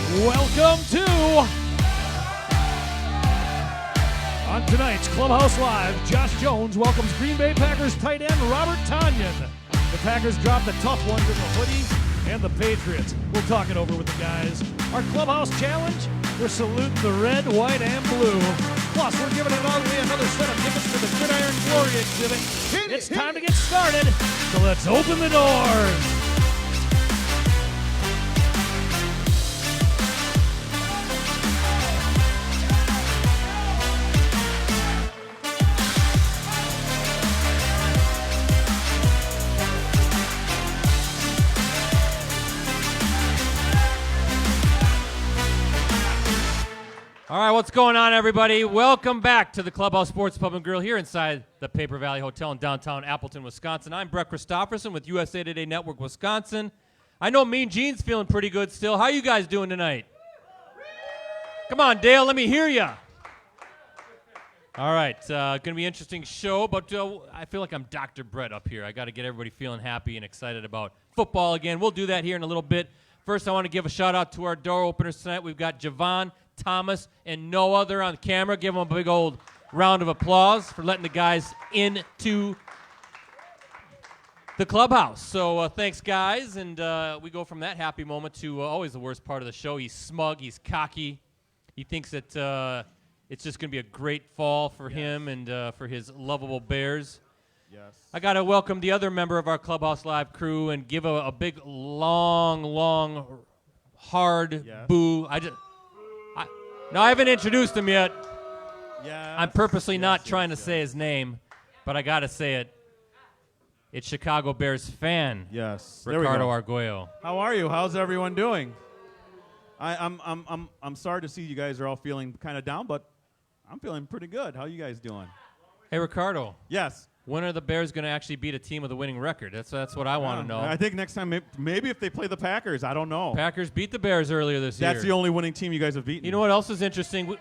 Welcome to on tonight's Clubhouse Live. Josh Jones welcomes Green Bay Packers tight end Robert Tonyan. The Packers dropped the tough ones in the hoodie and the Patriots. We'll talk it over with the guys. Our Clubhouse Challenge, we're saluting the red, white, and blue. Plus, we're giving it all away another set of tickets to the Gridiron Glory exhibit. It's time to get started, so let's open the doors. All right, what's going on, everybody? Welcome back to the Clubhouse Sports Pub and Grill here inside the Paper Valley Hotel in downtown Appleton, Wisconsin. I'm Brett Christopherson with USA Today Network Wisconsin. I know Mean Gene's feeling pretty good still. How you guys doing tonight? Come on, Dale, let me hear you. All right, going to be an interesting show, but I feel like I'm Dr. Brett up here. I got to get everybody feeling happy and excited about football again. We'll do that here in a little bit. First, I want to give a shout-out to our door openers tonight. We've got Javon, Thomas, and no other on camera. Give them a big old round of applause for letting the guys into the clubhouse. So thanks, guys. And we go from that happy moment to always the worst part of the show. He's smug. He's cocky. He thinks that it's just going to be a great fall for him and for his lovable Bears. Yes. I got to welcome the other member of our Clubhouse Live crew and give a big, long, hard boo. No, I haven't introduced him yet. Yeah. I'm purposely not trying to say his name, but I got to say it. It's Chicago Bears fan. Yes. Ricardo Arguello. How are you? How's everyone doing? I'm sorry to see you guys are all feeling kind of down, but I'm feeling pretty good. How you guys doing? Hey, Ricardo. Yes. When are the Bears going to actually beat a team with a winning record? That's what I want to know. I think next time, maybe if they play the Packers, I don't know. Packers beat the Bears earlier this year. That's the only winning team you guys have beaten. You know what else is interesting?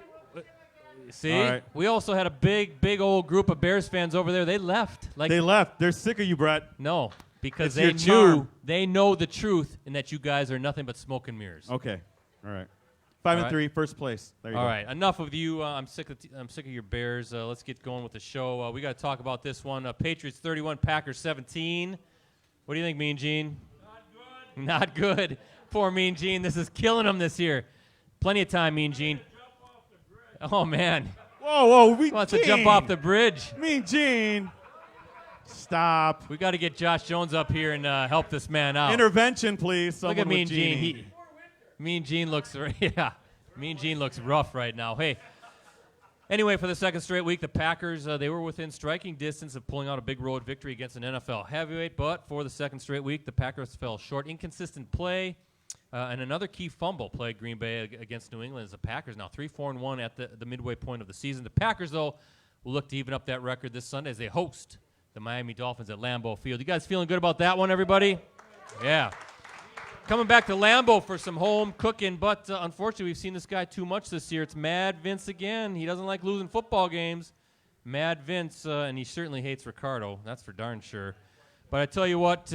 See? All right. We also had a big old group of Bears fans over there. They left. They left. They're sick of you, Brett. No, because It's your charm. they know the truth and that you guys are nothing but smoke and mirrors. Okay. All right. 5-3, first place. There you go. All right, enough of you. I'm sick of your Bears. Let's get going with the show. We got to talk about this one. Patriots 31, Packers 17. What do you think, Mean Gene? Not good. Poor Mean Gene. This is killing him this year. Plenty of time, Mean Gene. Oh man. Whoa! He wants to jump off the bridge. Mean Gene. Stop. We got to get Josh Jones up here and help this man out. Intervention, please. Look at Mean Gene. Gene. Mean Gene looks Mean Gene looks rough right now. Hey, anyway, for the second straight week, the Packers, they were within striking distance of pulling out a big road victory against an NFL heavyweight, but for the second straight week, the Packers fell short. Inconsistent play and another key fumble plagued Green Bay against New England as the Packers now 3-4-1 at the midway point of the season. The Packers, though, will look to even up that record this Sunday as they host the Miami Dolphins at Lambeau Field. You guys feeling good about that one, everybody? Yeah. Coming back to Lambeau for some home cooking, but unfortunately we've seen this guy too much this year. It's Mad Vince again. He doesn't like losing football games. Mad Vince, and he certainly hates Ricardo. That's for darn sure. But I tell you what,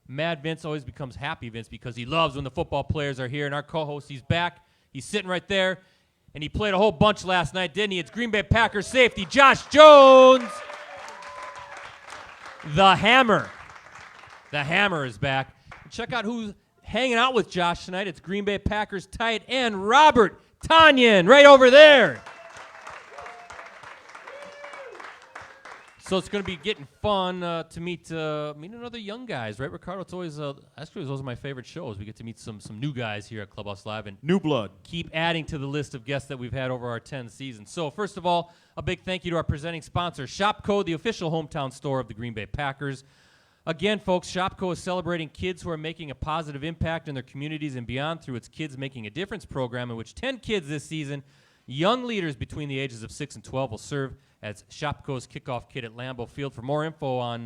Mad Vince always becomes Happy Vince because he loves when the football players are here. And our co-host, he's back. He's sitting right there, and he played a whole bunch last night, didn't he? It's Green Bay Packers safety, Josh Jones. The Hammer. The Hammer is back. Check out who's hanging out with Josh tonight. It's Green Bay Packers tight end Robert Tonyan right over there. So it's going to be getting fun to meet another young guys, right, Ricardo? It's always actually those are my favorite shows. We get to meet some new guys here at Clubhouse Live and new blood. Keep adding to the list of guests that we've had over our 10 seasons. So first of all, a big thank you to our presenting sponsor, Shopko, the official hometown store of the Green Bay Packers. Again, folks, Shopko is celebrating kids who are making a positive impact in their communities and beyond through its Kids Making a Difference program, in which 10 kids this season, young leaders between the ages of 6 and 12, will serve as Shopko's kickoff kid at Lambeau Field. For more info on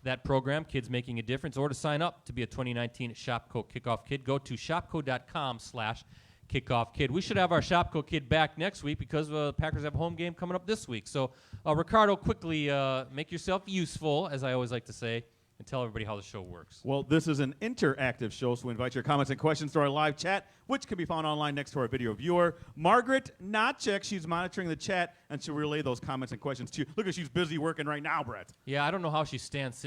that program, Kids Making a Difference, or to sign up to be a 2019 Shopko kickoff kid, go to shopko.com/kickoff kid. We should have our Shopko kid back next week because the Packers have a home game coming up this week. So, Ricardo, quickly make yourself useful, as I always like to say, and tell everybody how the show works. Well, this is an interactive show, so we invite your comments and questions to our live chat, which can be found online next to our video viewer. Margaret Notchek, she's monitoring the chat, and she'll relay those comments and questions to you. Look, she's busy working right now, Brett. Yeah, I don't know how she stands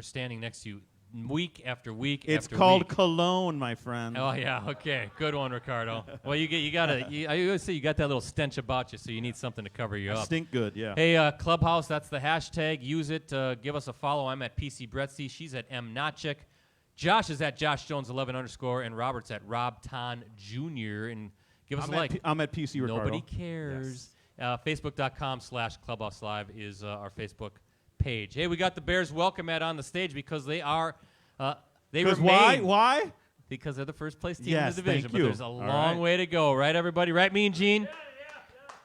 standing next to you week after week It's after called week. cologne, my friend. Oh yeah, okay, good one, Ricardo. Well, I always say you got that little stench about you, so you need something to cover you up. Stink good, yeah. Hey, Clubhouse, that's the hashtag. Use it. Give us a follow. I'm at PC Brettsy. She's at M Notchik. Josh is at Josh Jones 11_, and Robert's at Rob Ton Jr. And give us a like. I'm at PC Ricardo. Nobody cares. Yes. Facebook.com/Clubhouse Live is our Facebook page. Hey, we got the Bears welcome mat on the stage because they are they remain. Why? Because they're the first place team Yes, in the division. thank But you. there's a All long right. way to go, right, everybody? Right, Mean Gene?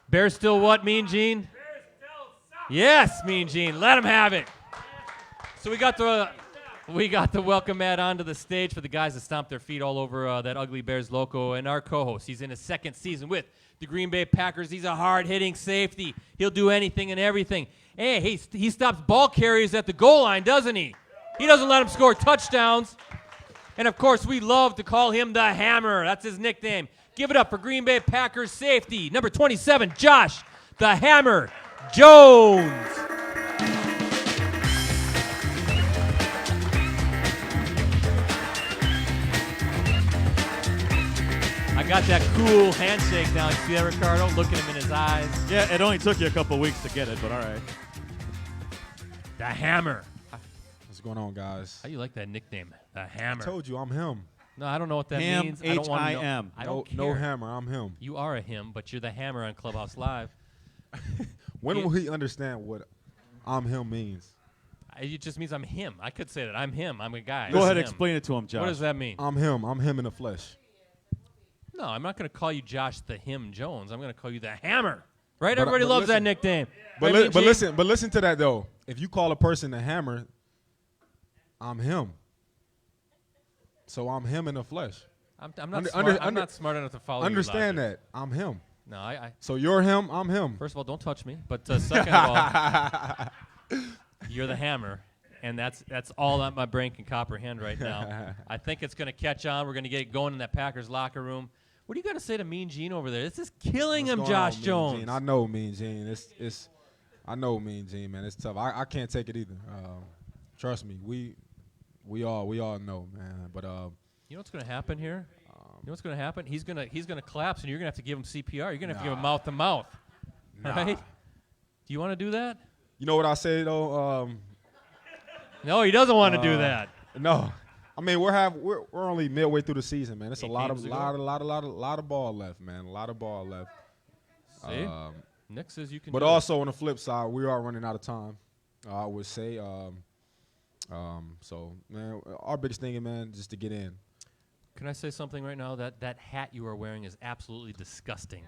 Bears still what, Mean Gene? Bears still suck. Yes, Mean Gene. Let him have it. So we got the welcome mat onto the stage for the guys that stomped their feet all over that ugly Bears logo. And our co-host, he's in his second season with the Green Bay Packers. He's a hard-hitting safety. He'll do anything and everything. Hey, he stops ball carriers at the goal line, doesn't he? He doesn't let them score touchdowns. And, of course, we love to call him the Hammer. That's his nickname. Give it up for Green Bay Packers safety, number 27, Josh the Hammer Jones. I got that cool handshake now. You see that, Ricardo? Looking him in his eyes. Yeah, it only took you a couple weeks to get it, but all right. The Hammer. What's going on, guys? How do you like that nickname? The Hammer. I told you I'm him. No, I don't know what that Ham, means. I don't want to know. H-I-M. I don't care. No hammer. I'm him. You are a him, but you're the Hammer on Clubhouse Live. When Yeah. will he understand what I'm him means? It just means I'm him. I could say that. I'm him. I'm a guy. Go I'm ahead, him. explain it to him, Josh. What does that mean? I'm him. I'm him in the flesh. No, I'm not going to call you Josh the Him Jones. I'm going to call you the Hammer. Right? But- Everybody but loves that listen. nickname. But, Right, Mean Gene? listen to that though. If you call a person the hammer, I'm him. So I'm him in the flesh. I'm not Under- I'm not smart enough to follow Understand your logic. that I'm him. No, I So you're him. I'm him. first of all, don't touch me. But second of all, you're the Hammer. And that's all that my brain can comprehend right now. I think it's going to catch on. We're going to get it going in that Packers locker room. What do you got to say to Mean Gene over there? This is killing What's him, going Josh on, Mean Jones. Gene? I know Mean Gene. I know Mean Gene, man. It's tough. I can't take it either. Trust me. We all know, man. But You know what's going to happen here? You know what's going to happen? He's going to collapse, and you're going to have to give him CPR. You're going to have to give him mouth to mouth. Nah. Right? Do you want to do that? you know what I say though? No, he doesn't want to do that. No, I mean we're only midway through the season, man. It's a 8 lot games of to go. lot of ball left, man. A lot of ball left. See? Nick says you can But do also on the flip side, we are running out of time. I would say. So man, our biggest thing, man, just to get in. it. Can I say something right now? That hat you are wearing is absolutely disgusting.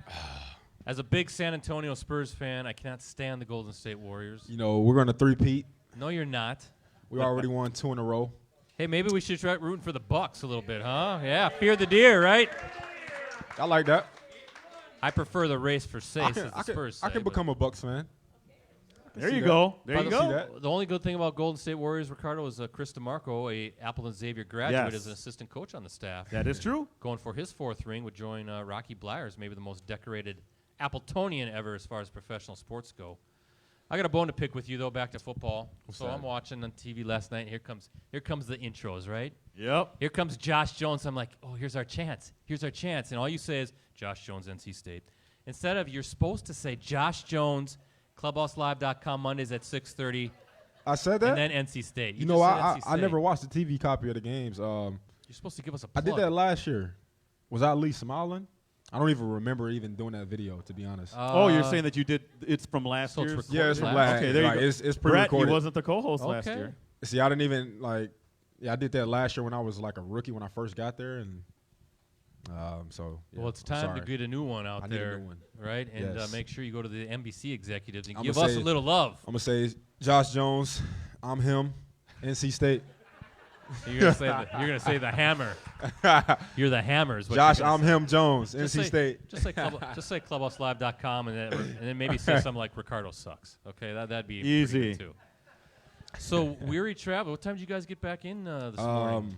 As a big San Antonio Spurs fan, I cannot stand the Golden State Warriors. You know, we're gonna three-peat. No, you're not. We already won 2 in a row. Hey, maybe we should try rooting for the Bucks a little bit, huh? Yeah, fear the deer, right? I like that. I prefer the race for safe, as the Spurs say. I can but- become a Bucks fan. There see you that. go. There By you the- go. that. The only good thing about Golden State Warriors, Ricardo, is Chris DeMarco, a Appleton Xavier graduate, Yes. as an assistant coach on the staff. That is true. Going for his 4th ring would join Rocky Blyers, maybe the most decorated Appletonian ever as far as professional sports go. I got a bone to pick with you, though, back to football. So that? I'm watching on TV last night, and here comes the intros, right? Yep. Here comes Josh Jones. I'm like, oh, here's our chance. Here's our chance. And all you say is, Josh Jones, NC State. Instead of, you're supposed to say, Josh Jones, clubhouselive.com, Mondays at 6:30, I said that. and then NC State. You know, just said I NC I State. never watched the TV copy of the games. You're supposed to give us a I plug. did that last year. Was I at least smiling? I don't even remember even doing that video, to be honest. Oh, you're saying that you did. It's from last so it's year. recorded yeah, it's from last- last. Okay, there you like, go. It's Brett, pre-recorded. he wasn't the co-host last Okay. year. See, I didn't even like. Yeah, I did that last year when I was like a rookie when I first got there, and so. Yeah, Well, it's I'm time to sorry. get a new one out I need a there, new one. right? And Yes. make sure you go to the NBC executives and I'ma give us say- a little love. I'm gonna say Josh Jones. I'm him. NC State. You're gonna say the Hammer. You're the Hammer. Is what Josh, you're I'm gonna say. him. Jones. Just NC say- State. Just say clubhouselive.com and then maybe say something like Ricardo sucks. Okay, that'd be pretty Easy. good too. So weary travel. What time did you guys get back in this morning?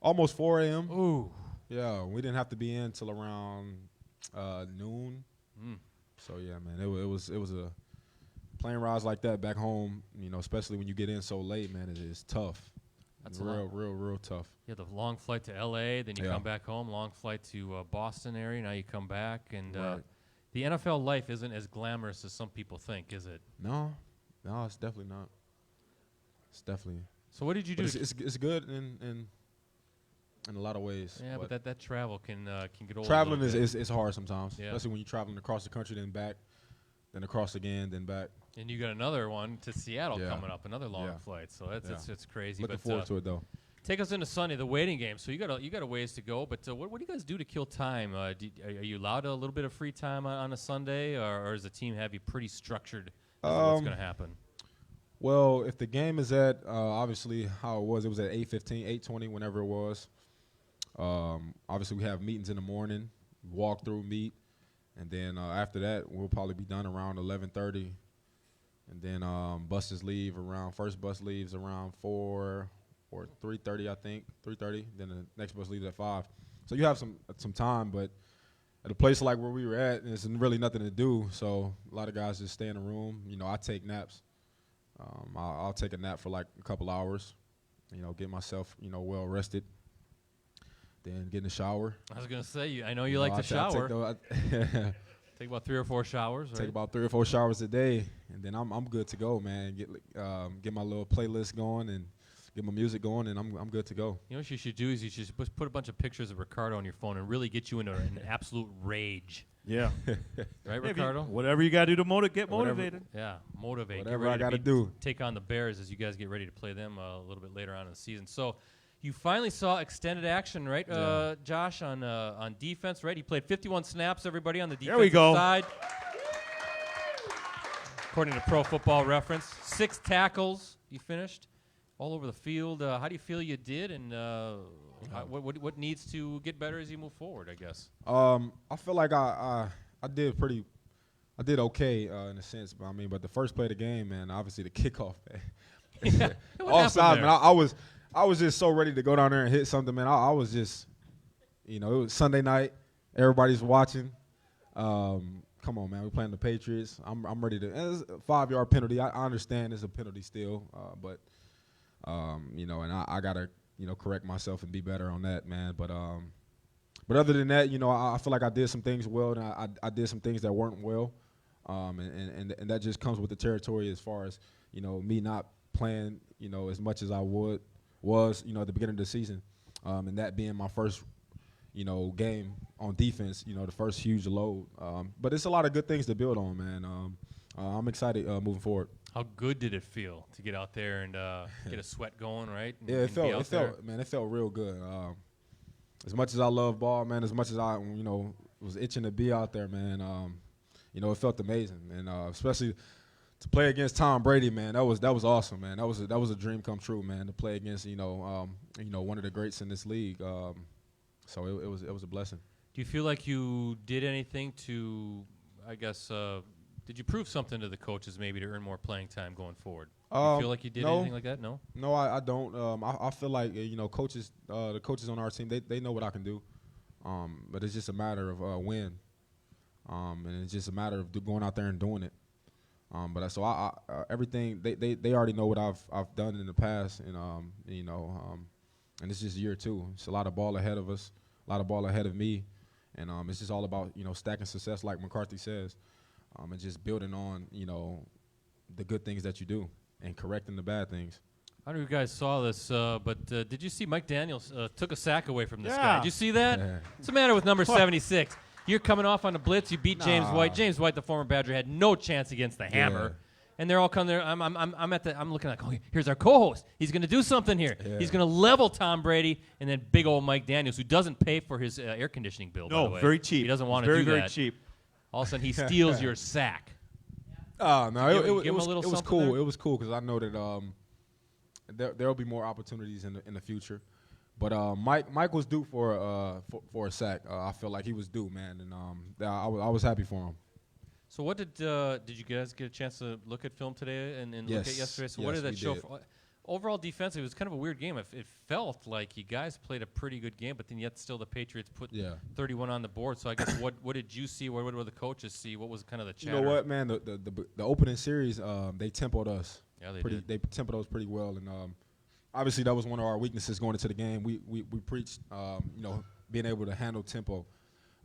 Almost 4 a.m. Ooh. Yeah, we didn't have to be in till around noon. So yeah, man, it was a plane rides like that back home. You know, especially when you get in so late, man, it is tough. That's real tough. You had the long flight to L.A., then you come back home. Long flight to Boston area. Now you come back, and the NFL life isn't as glamorous as some people think, is it? No, it's definitely not. It's definitely. So what did you do? It's good in a lot of ways. Yeah, but that travel can get old. Traveling is hard sometimes, yeah. Especially when you're traveling across the country, then back, then across again, then back. And you got another one to Seattle coming up, another long flight. So it's crazy. Looking forward to it though. Take us into Sunday, the waiting game. So you got a ways to go, but what do you guys do to kill time? Are you allowed a little bit of free time on a Sunday, or does the team have you pretty structured as to what's going to happen? Well, if the game is at obviously how it was at 8:15, 8:20, whenever it was. Obviously we have meetings in the morning, walk through meet, and then after that we'll probably be done around 11:30, and then first bus leaves around 4 or 3:30, I think, 3:30. Then the next bus leaves at 5. So you have some time, but at a place like where we were at, there's really nothing to do. So a lot of guys just stay in the room. You know, I take naps. I'll take a nap for like a couple hours. You know, get myself well rested. Then get in the shower. I was gonna say, I know you like to shower. Take about 3 or 4 showers. Right? Take about 3 or 4 showers a day, and then I'm good to go, man. Get my little playlist going and get my music going, and I'm good to go. You know what you should do is you should put a bunch of pictures of Ricardo on your phone and really get you into an absolute rage. Yeah. Right, Ricardo? Whatever you got to do to get motivated. Yeah, motivate. Whatever I got to do. Take on the Bears as you guys get ready to play them a little bit later on in the season. So you finally saw extended action, right, Josh, on defense, right? He played 51 snaps, everybody, on the defensive side. According to Pro Football Reference. 6 tackles you finished all over the field. How do you feel you did, and what needs to get better as you move forward, I guess? I feel like I did okay in a sense, but the first play of the game, man, obviously the kickoff, man. Offside, man. I was just so ready to go down there and hit something, man. I was just, it was Sunday night. Everybody's watching. Come on, man. We're playing the Patriots. I'm ready to. It's a 5-yard penalty. I understand it's a penalty still, but and I gotta correct myself and be better on that, man. But other than that, I feel like I did some things well, and I did some things that weren't well, and that just comes with the territory as far as me not playing as much as I was at the beginning of the season, and that being my first game on defense, the first huge load. But it's a lot of good things to build on, man. I'm excited moving forward. How good did it feel to get out there and get a sweat going, right? Yeah, it felt real good. As much as I love ball, man, as much as I, was itching to be out there, man, it felt amazing. And especially to play against Tom Brady, man, that was awesome, man. That was a dream come true, man, to play against, one of the greats in this league. So it was a blessing. Do you feel like you did anything to, I guess, did you prove something to the coaches maybe to earn more playing time going forward? Do you feel like you did anything like that? No? No, I don't. I feel like, coaches, the coaches on our team, they know what I can do. But it's just a matter of when. And it's just a matter of going out there and doing it. But so I everything, they already know what I've done in the past. And, and it's just year 2. It's a lot of ball ahead of us, a lot of ball ahead of me. And it's just all about, stacking success like McCarthy says. And just building on, the good things that you do and correcting the bad things. I don't know if you guys saw this, but did you see Mike Daniels took a sack away from this guy? Did you see that? What's the matter with number 76? You're coming off on a blitz. You beat James White. James White, the former Badger, had no chance against the Hammer. And they're all coming there. I'm looking like, here's our co-host. He's going to do something here. Yeah. He's going to level Tom Brady, and then big old Mike Daniels, who doesn't pay for his air conditioning bill. No, by the way. very cheap. He doesn't want to do that. Very cheap. All of a sudden, he steals your sack. No, it was cool. There? It was cool because I know that there'll be more opportunities in the future. But Mike was due for a sack. I feel like he was due, man, and I was happy for him. So what did you guys get a chance to look at film today and look at yesterday? So what did that show? Overall defensively, it was kind of a weird game. It felt like you guys played a pretty good game, but then yet still the Patriots put 31 on the board. So I guess what did you see? What did the coaches see? What was kind of the chatter? You know what, man? The opening series, they tempoed us. Yeah, they did. They tempoed us pretty well, and obviously that was one of our weaknesses going into the game. We preached, being able to handle tempo,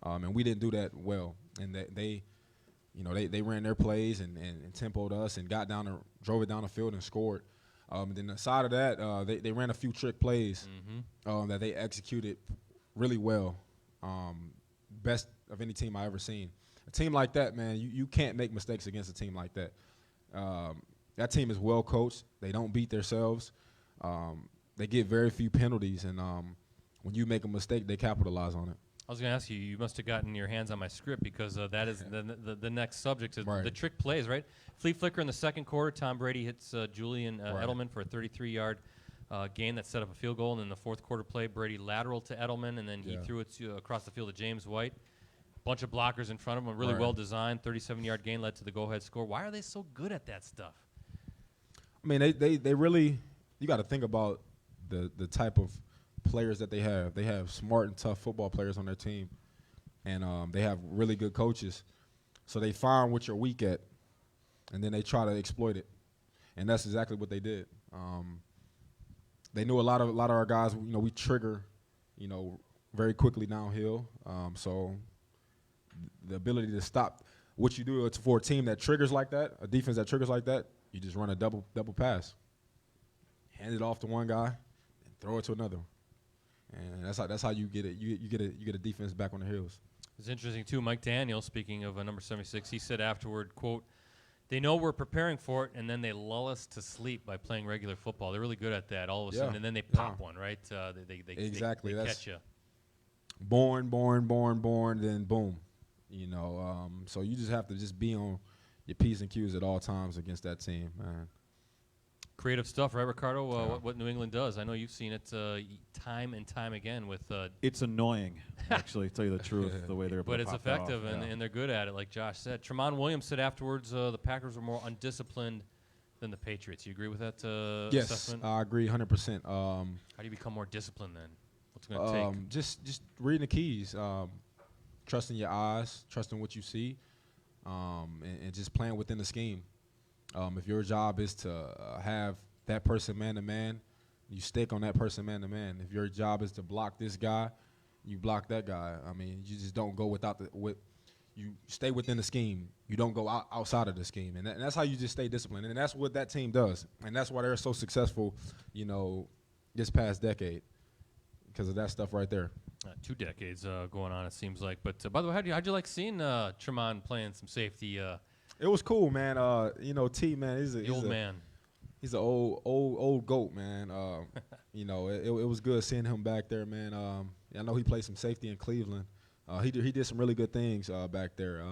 and we didn't do that well. And they ran their plays and tempoed us and drove it down the field and scored. And then aside of that, they ran a few trick plays that they executed really well. Best of any team I ever seen. A team like that, man, you can't make mistakes against a team like that. That team is well coached. They don't beat themselves. They get very few penalties, and when you make a mistake, they capitalize on it. I was going to ask you, you must have gotten your hands on my script because that is the next subject is the trick plays, right? Flea flicker in the second quarter. Tom Brady hits Julian Edelman for a 33-yard gain that set up a field goal. And in the fourth quarter play, Brady lateral to Edelman, and then he threw it across the field to James White. Bunch of blockers in front of him, really well designed. 37-yard gain led to the go-ahead score. Why are they so good at that stuff? I mean, they really – you got to think about the type of players that they have. They have smart and tough football players on their team, and they have really good coaches. So they find what you're weak at, and then they try to exploit it, and that's exactly what they did. They knew a lot of our guys. We trigger, very quickly downhill. So the ability to stop what you do for a team that triggers like that, a defense that triggers like that, you just run a double pass, hand it off to one guy, and throw it to another one. And that's how you get it. You get a defense back on the heels. It's interesting too. Mike Daniel, speaking of number 76, he said afterward, "quote They know we're preparing for it, and then they lull us to sleep by playing regular football. They're really good at that. All of a sudden, and then they pop one, right? Exactly. They catch you. Born, then boom. So you just have to just be on your P's and Q's at all times against that team, man. Creative stuff, right, Ricardo? What New England does. I know you've seen it time and time again with it's annoying, actually, to tell you the truth, the way they're able but to it's pop that effective, off. and they're good at it, like Josh said. Tremont Williams said afterwards the Packers were more undisciplined than the Patriots. You agree with that yes, assessment? I agree 100%. How do you become more disciplined then? What's it going to take? Just reading the keys, trusting your eyes, trusting what you see, and just playing within the scheme. If your job is to have that person man-to-man, you stick on that person man-to-man. If your job is to block this guy, you block that guy. I mean, you just don't go you stay within the scheme. You don't go outside of the scheme. And that's how you just stay disciplined. And that's what that team does. And that's why they're so successful, this past decade, because of that stuff right there. 2 decades going on, it seems like. But, by the way, how'd you like seeing Tremont playing some safety? It was cool, man. T, man, he's the old man. He's an old goat, man. It was good seeing him back there, man. I know he played some safety in Cleveland. He did some really good things back there.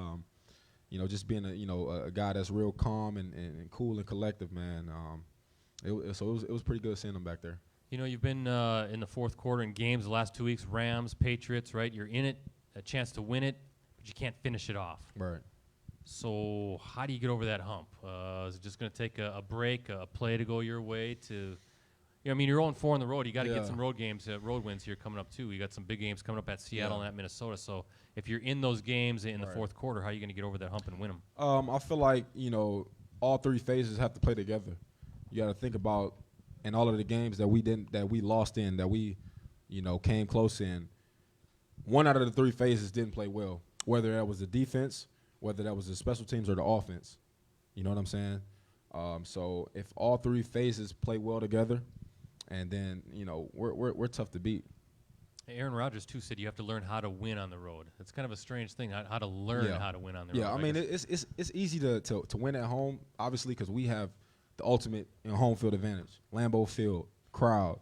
Just being a guy that's real calm and cool and collective, man. It was pretty good seeing him back there. You've been in the fourth quarter in games the last 2 weeks, Rams, Patriots, right? You're in it, a chance to win it, but you can't finish it off. Right. So how do you get over that hump? Is it just going to take a break, a play to go your way to you're 0-4 on the road. You got to get some road wins here coming up, too. You got some big games coming up at Seattle and at Minnesota. So if you're in those games in the fourth quarter, how are you going to get over that hump and win them? I feel like, all 3 phases have to play together. You got to think about in all of the games that we lost in, that we, came close in. 1 out of the 3 phases didn't play well, whether that was the defense, whether that was the special teams or the offense. You know what I'm saying? So if all 3 phases play well together, and then, we're tough to beat. Aaron Rodgers, too, said you have to learn how to win on the road. It's kind of a strange thing, how to learn how to win on the road. Yeah, I mean, it's easy to win at home, obviously, because we have the ultimate home field advantage, Lambeau Field, crowd.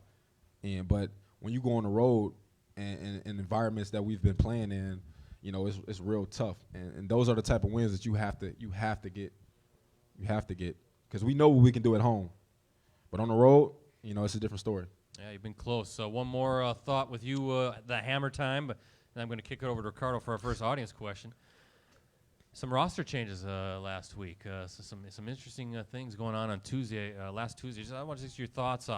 But when you go on the road and environments that we've been playing in, it's real tough. And those are the type of wins that you have to get. You have to get, because we know what we can do at home. But on the road, it's a different story. Yeah, you've been close. One more thought with you, the hammer time, but then I'm going to kick it over to Ricardo for our first audience question. Some roster changes last week. So some interesting things going on Tuesday, last Tuesday. I want to see your thoughts.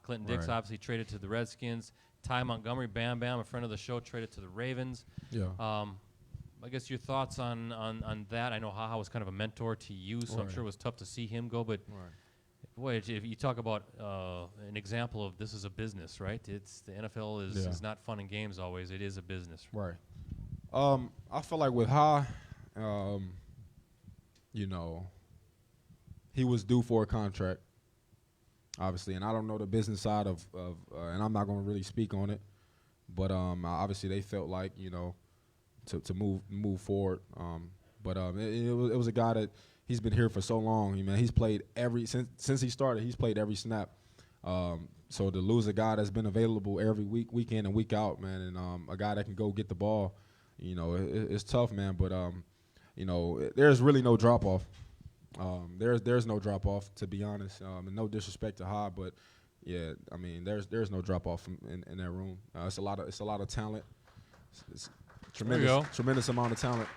Clinton Dix obviously traded to the Redskins. Ty Montgomery, Bam Bam, a friend of the show, traded to the Ravens. Yeah. I guess your thoughts on that. I know HaHa was kind of a mentor to you, so I'm sure it was tough to see him go. But boy, if you talk about an example of this is a business, right? It's the NFL is not fun and games always. It is a business. Right. I feel like with Ha, you know, he was due for a contract, obviously, and I don't know the business side of and I'm not going to really speak on it, but obviously they felt like, you know, to move forward. But it was a guy that he's been here for so long. Man, he's played since he started. He's played every snap. So to lose a guy that's been available every week in and week out, man, and a guy that can go get the ball, you know, it's tough, man. But you know, there's really no drop off. There's no drop off, to be honest. And no disrespect to Ha, but yeah, I mean, there's no drop off in that room. It's a lot of talent. It's tremendous amount of talent.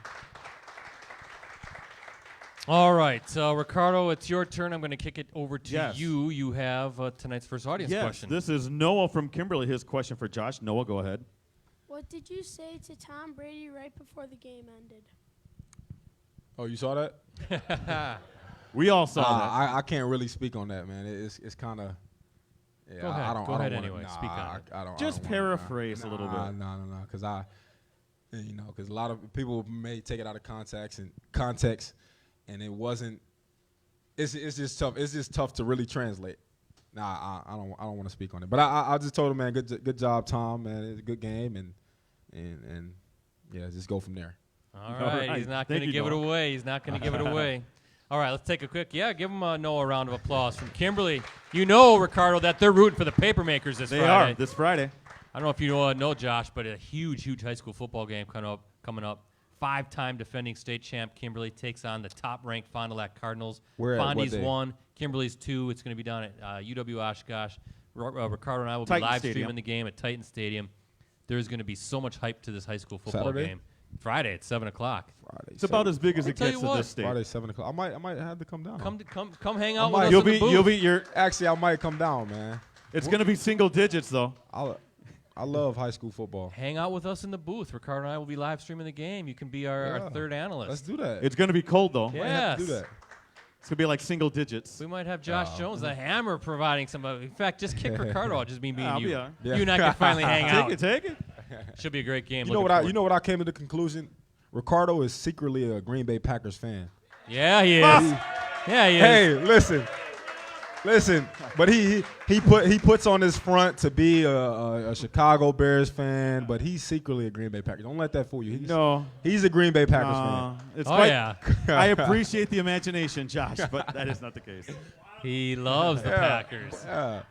All right, Ricardo, it's your turn. I'm going to kick it over to you. You have tonight's first audience question. This is Noah from Kimberly. His question for Josh. Noah, go ahead. What did you say to Tom Brady right before the game ended? Oh, you saw that? We all saw that. I can't really speak on that, man. It's kind of. Yeah, go ahead. Go ahead anyway. Speak on it. I don't. Just paraphrase a little bit. No, because because a lot of people may take it out of context, and it wasn't. It's just tough. It's just tough to really translate. Nah, I don't want to speak on it. But I just told him, man, good job, Tom, man. It's a good game, and yeah, just go from there. All right, he's not going to give it away. He's not going to give it away. All right, let's take a quick, give him Noah a round of applause from Kimberly. You know, Ricardo, that they're rooting for the Papermakers this Friday. They are, this Friday. I don't know if you know Josh, but a huge high school football game coming up. 5-time defending state champ Kimberly takes on the top-ranked Fond du Lac Cardinals. Fondy's 1, Kimberly's 2. It's going to be down at UW Oshkosh. Ricardo and I will be live streaming the game at Titan Stadium. There's going to be so much hype to this high school football game. Friday at 7 o'clock. It's about as big as it gets in this state. Friday 7 o'clock. I might have to come down. Come hang out with us in the booth. You'll be your. Actually, I might come down, man. It's going to be single digits though. I love high school football. Hang out with us in the booth. Ricardo and I will be live streaming the game. You can be our third analyst. Let's do that. It's going to be cold though. Yes. Might have to do that. It's going to be like single digits. We might have Josh Jones, the hammer, providing some. In fact, just kick Ricardo out. Just me and you. Yeah. You and I can finally hang out. Take it. Should be a great game. You know what I came to the conclusion? Ricardo is secretly a Green Bay Packers fan. Yeah, he is. Yeah, he is. Hey, listen. But he puts on his front to be a Chicago Bears fan, but he's secretly a Green Bay Packers. Don't let that fool you. He's a Green Bay Packers fan. I appreciate the imagination, Josh, but that is not the case. He loves the Packers. Yeah.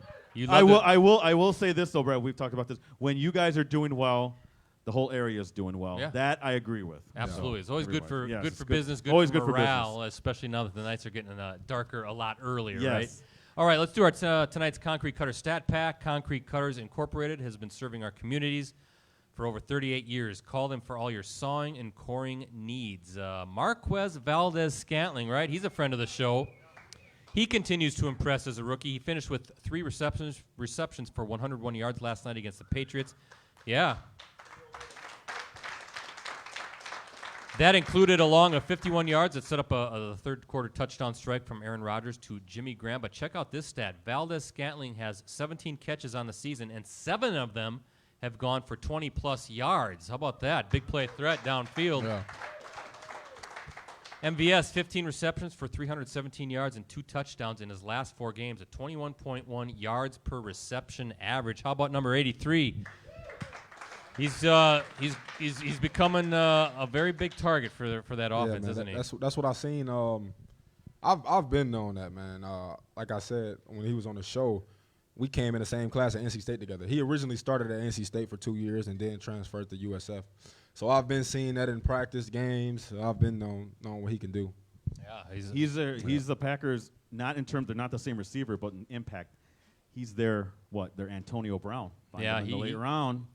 I will say this though, Brad. We've talked about this. When you guys are doing well, the whole area is doing well. Yeah. That I agree with. Absolutely. It's always good for business, always good good for for morale, especially now that the nights are getting darker a lot earlier, Yes. right? All right, let's do our tonight's Concrete Cutter Stat Pack. Concrete Cutters Incorporated has been serving our communities for over 38 years. Call them for all your sawing and coring needs. Marquez Valdez-Scantling, right? He's a friend of the show. He continues to impress as a rookie. He finished with 3 receptions for 101 yards last night against the Patriots. Yeah. That included along of 51 yards that set up a third-quarter touchdown strike from Aaron Rodgers to Jimmy Graham. But check out this stat. Valdez-Scantling has 17 catches on the season, and 7 of them have gone for 20-plus yards. How about that? Big play threat downfield. Yeah. MVS, 15 receptions for 317 yards and 2 touchdowns in his last 4 games, a 21.1 yards per reception average. How about number 83? He's becoming a very big target for that offense, man, isn't he? That's what I've seen. I've been knowing that, man. Like I said, when he was on the show, we came in the same class at NC State together. He originally started at NC State for 2 years and then transferred to USF. So I've been seeing that in practice games. I've been knowing what he can do. Yeah, he's the Packers, not in terms they're not the same receiver, but in impact. He's their Antonio Brown. Yeah, in the late round.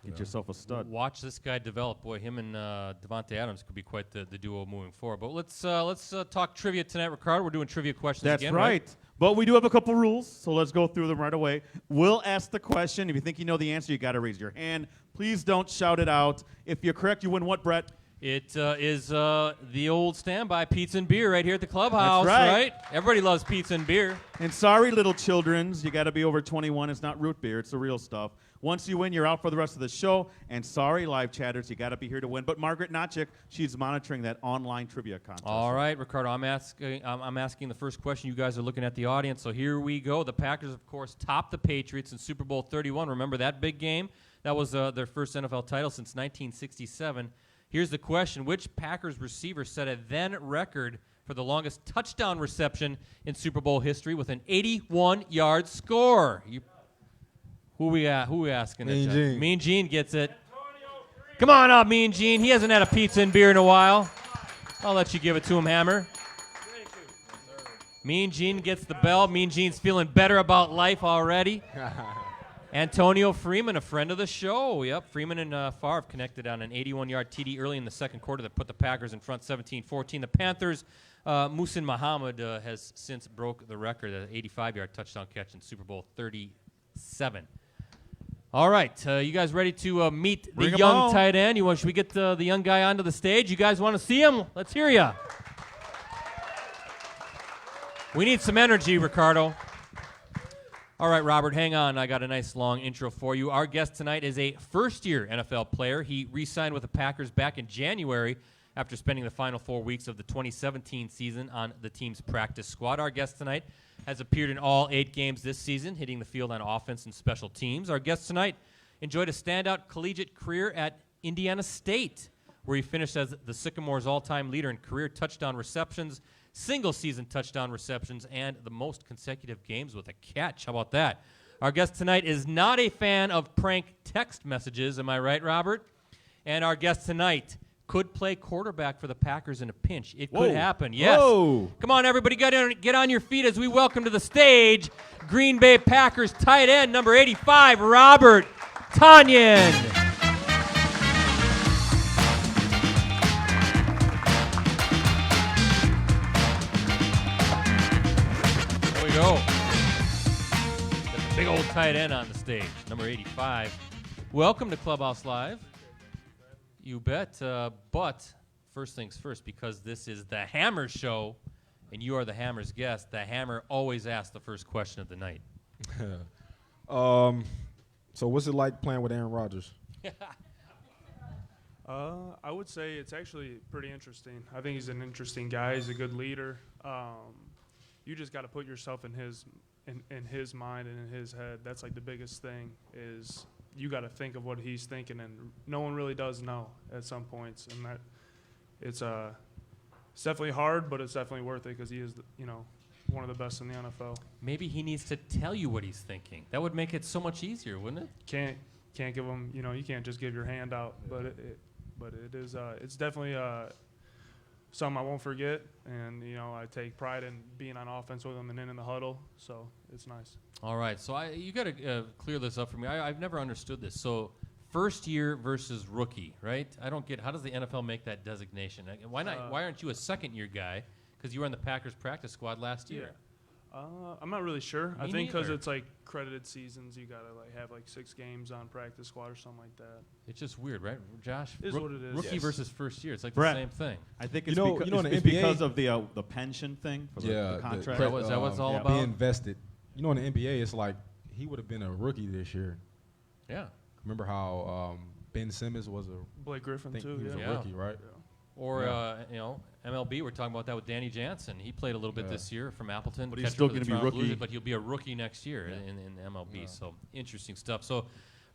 Get yourself a stud. Watch this guy develop. Boy, him and Devontae Adams could be quite the duo moving forward. But let's talk trivia tonight, Ricardo. We're doing trivia questions That's again, right. But we do have a couple rules, so let's go through them right away. We'll ask the question. If you think you know the answer, you got to raise your hand. Please don't shout it out. If you're correct, you win what, Brett? It is the old standby pizza and beer right here at the Clubhouse, That's right. Everybody loves pizza and beer. And sorry, little childrens, you got to be over 21. It's not root beer. It's the real stuff. Once you win, you're out for the rest of the show. And sorry, live chatters, you got to be here to win. But Margaret Notchick, she's monitoring that online trivia contest. All right, Ricardo, I'm asking the first question. You guys are looking at the audience, so here we go. The Packers, of course, topped the Patriots in Super Bowl 31. Remember that big game? That was their first NFL title since 1967. Here's the question. Which Packers receiver set a then record for the longest touchdown reception in Super Bowl history with an 81-yard score? Who we asking? Mean Gene. Mean Gene gets it. Come on up, Mean Gene. He hasn't had a pizza and beer in a while. I'll let you give it to him, Hammer. Mean Gene gets the bell. Mean Gene's feeling better about life already. Antonio Freeman, a friend of the show. Yep, Freeman and Favre connected on an 81-yard TD early in the second quarter that put the Packers in front 17-14. The Panthers, Muhsin Muhammad has since broke the record, an 85-yard touchdown catch in Super Bowl 37. All right, you guys ready to meet the young tight end? Should we get the young guy onto the stage? You guys want to see him? Let's hear ya. We need some energy, Ricardo. All right, Robert, hang on. I got a nice long intro for you. Our guest tonight is a first-year NFL player. He re-signed with the Packers back in January after spending the final 4 weeks of the 2017 season on the team's practice squad. Our guest tonight has appeared in all 8 games this season, hitting the field on offense and special teams. Our guest tonight enjoyed a standout collegiate career at Indiana State, where he finished as the Sycamores' all-time leader in career touchdown receptions, single-season touchdown receptions, and the most consecutive games with a catch. How about that? Our guest tonight is not a fan of prank text messages. Am I right, Robert? And our guest tonight could play quarterback for the Packers in a pinch. It could happen, yes. Whoa. Come on, everybody, get on your feet as we welcome to the stage Green Bay Packers tight end, number 85, Robert Tonyan. Go. Got the big old tight end on the stage, number 85. Welcome to Clubhouse Live. You bet. But first things first, because this is the Hammer show, and you are the Hammer's guest, the Hammer always asks the first question of the night. So what's it like playing with Aaron Rodgers? I would say it's actually pretty interesting. I think he's an interesting guy. He's a good leader. You just got to put yourself in his mind and in his head. That's like the biggest thing is you got to think of what he's thinking, and no one really does know at some points. And that it's definitely hard, but it's definitely worth it because he is one of the best in the NFL. Maybe he needs to tell you what he's thinking. That would make it so much easier, wouldn't it? Can't give him. You can't just give your hand out, but it is. It's definitely something I won't forget, and I take pride in being on offense with him and in the huddle, so it's nice. All right, so you got to clear this up for me. I've never understood this. So first year versus rookie, right? I don't get, how does the NFL make that designation? Why not? Why aren't you a second year guy? Because you were on the Packers practice squad last year. I'm not really sure. Me I think because neither. it's like credited seasons, you gotta have 6 games on practice squad or something like that. It's just weird, right, Josh? It is what it is. Rookie Yes. versus first year, it's like Brett, the same thing. I think You it's, know, in it's the NBA because of the pension thing for the contract. Is that what it's all about? Being vested. In the NBA, it's like he would have been a rookie this year. Yeah. Remember how Ben Simmons was Blake Griffin he too. was Yeah. a rookie, right? Or, MLB, we're talking about that with Danny Jansen. He played a little bit this year from Appleton. But he's catcher still for the gonna be Toronto Blue rookie. Jays, but he'll be a rookie next year in MLB. So interesting stuff. So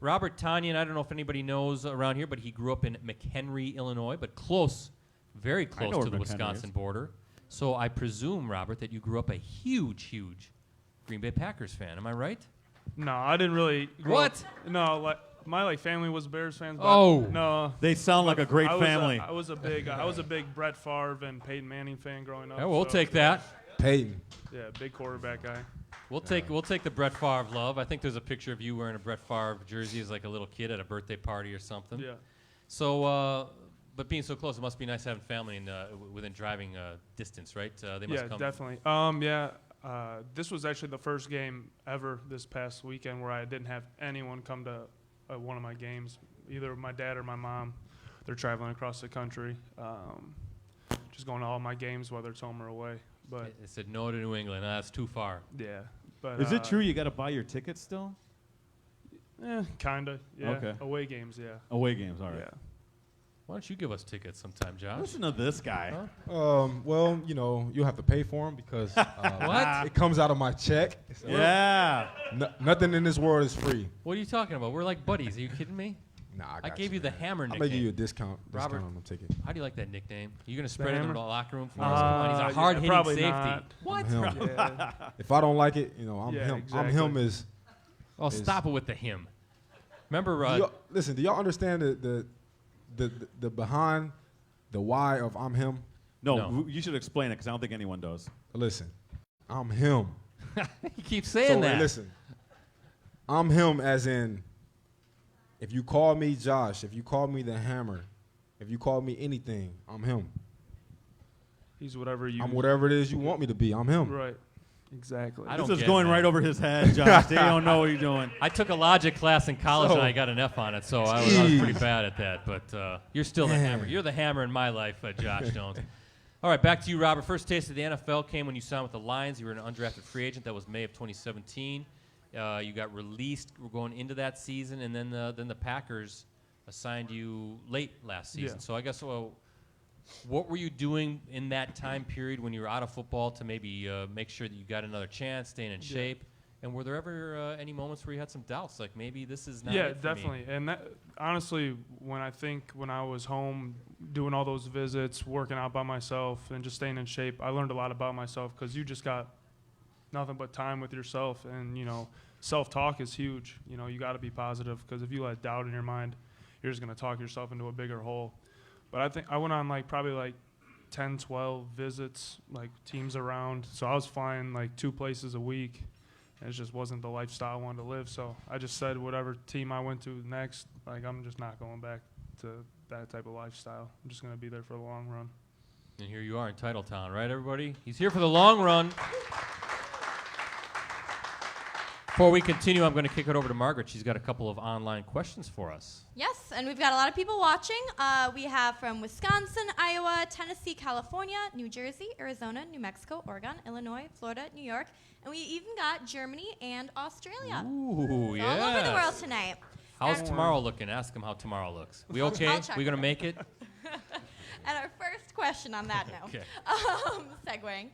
Robert Tonyan, I don't know if anybody knows around here, but he grew up in McHenry, Illinois, but close, very close where to the McHenry Wisconsin is. border. So I presume, Robert, that you grew up a huge, huge Green Bay Packers fan. Am I right? No, I didn't really. What? No, my family was Bears fans. But Oh. no. They sound like a great I was family. I was a big Brett Favre and Peyton Manning fan growing up. Yeah, we'll so, take that. Peyton. Yeah, big quarterback guy. We'll take the Brett Favre love. I think there's a picture of you wearing a Brett Favre jersey as like a little kid at a birthday party or something. Yeah. So, but being so close, it must be nice having family within driving distance, right? They must come. Definitely. This was actually the first game ever this past weekend where I didn't have anyone come to one of my games, either my dad or my mom. They're traveling across the country, just going to all my games, whether it's home or away. But They said no to New England. That's too far. yeah. But Is it true you got to buy your tickets still? Kinda. Yeah. Okay. Away games. Yeah. Away games, all right. Yeah. Why don't you give us tickets sometime, Josh? Listen to this guy. Huh? Well, you'll have to pay for them because What? it comes out of my check. So Yeah. nothing in this world is free. What are you talking about? We're like buddies. Are you kidding me? Nah, I gave you the hammer I'm nickname. gonna give you a discount Robert. on the ticket. How do you like that nickname? You gonna spread it in hammer? the locker room for us? Come on, he's a hard-hitting probably safety. not. What? I'm him. Yeah. If I don't like it, I'm Yeah, him. I'm exactly. him is. Oh, stop it with the him. Remember, Listen, do y'all understand the behind the why of I'm him? No, you should explain it because I don't think anyone does. Listen, I'm him. you keep saying that. Listen, I'm him as in, if you call me Josh, if you call me the Hammer, if you call me anything, I'm him. He's whatever you. I'm whatever it is you want me to be. I'm him. Right. Exactly. I don't This is get going that. right over his head, Josh. They don't know what you're doing. I took a logic class in college So- and I got an F on it, so I was pretty Jeez. bad at that. But you're still the Man. hammer. You're the hammer in my life, Josh Jones. All right, back to you, Robert. First taste of the NFL came when you signed with the Lions. You were an undrafted free agent. That was May of 2017. You got released going into that season, and then the Packers assigned you late last season. Yeah. So I guess what were you doing in that time period when you were out of football to maybe make sure that you got another chance, staying in shape? And were there ever any moments where you had some doubts, like maybe this is not it for definitely. me? And that, honestly, when I was home doing all those visits, working out by myself, and just staying in shape, I learned a lot about myself because you just got nothing but time with yourself. And, self-talk is huge. You got to be positive because if you let doubt in your mind, you're just going to talk yourself into a bigger hole. But I think I went on probably 10, 12 visits, teams around. So I was flying 2 places a week. And it just wasn't the lifestyle I wanted to live. So I just said whatever team I went to next, I'm just not going back to that type of lifestyle. I'm just going to be there for the long run. And here you are in Titletown, right, everybody? He's here for the long run. Before we continue, I'm going to kick it over to Margaret. She's got a couple of online questions for us. Yes, and we've got a lot of people watching. We have from Wisconsin, Iowa, Tennessee, California, New Jersey, Arizona, New Mexico, Oregon, Illinois, Florida, New York, and we even got Germany and Australia. Ooh, So all over the world tonight. How's And- tomorrow looking? Ask him how tomorrow looks. We okay? I'll check We going to it. make it? And our first question on that note, Okay. segueing.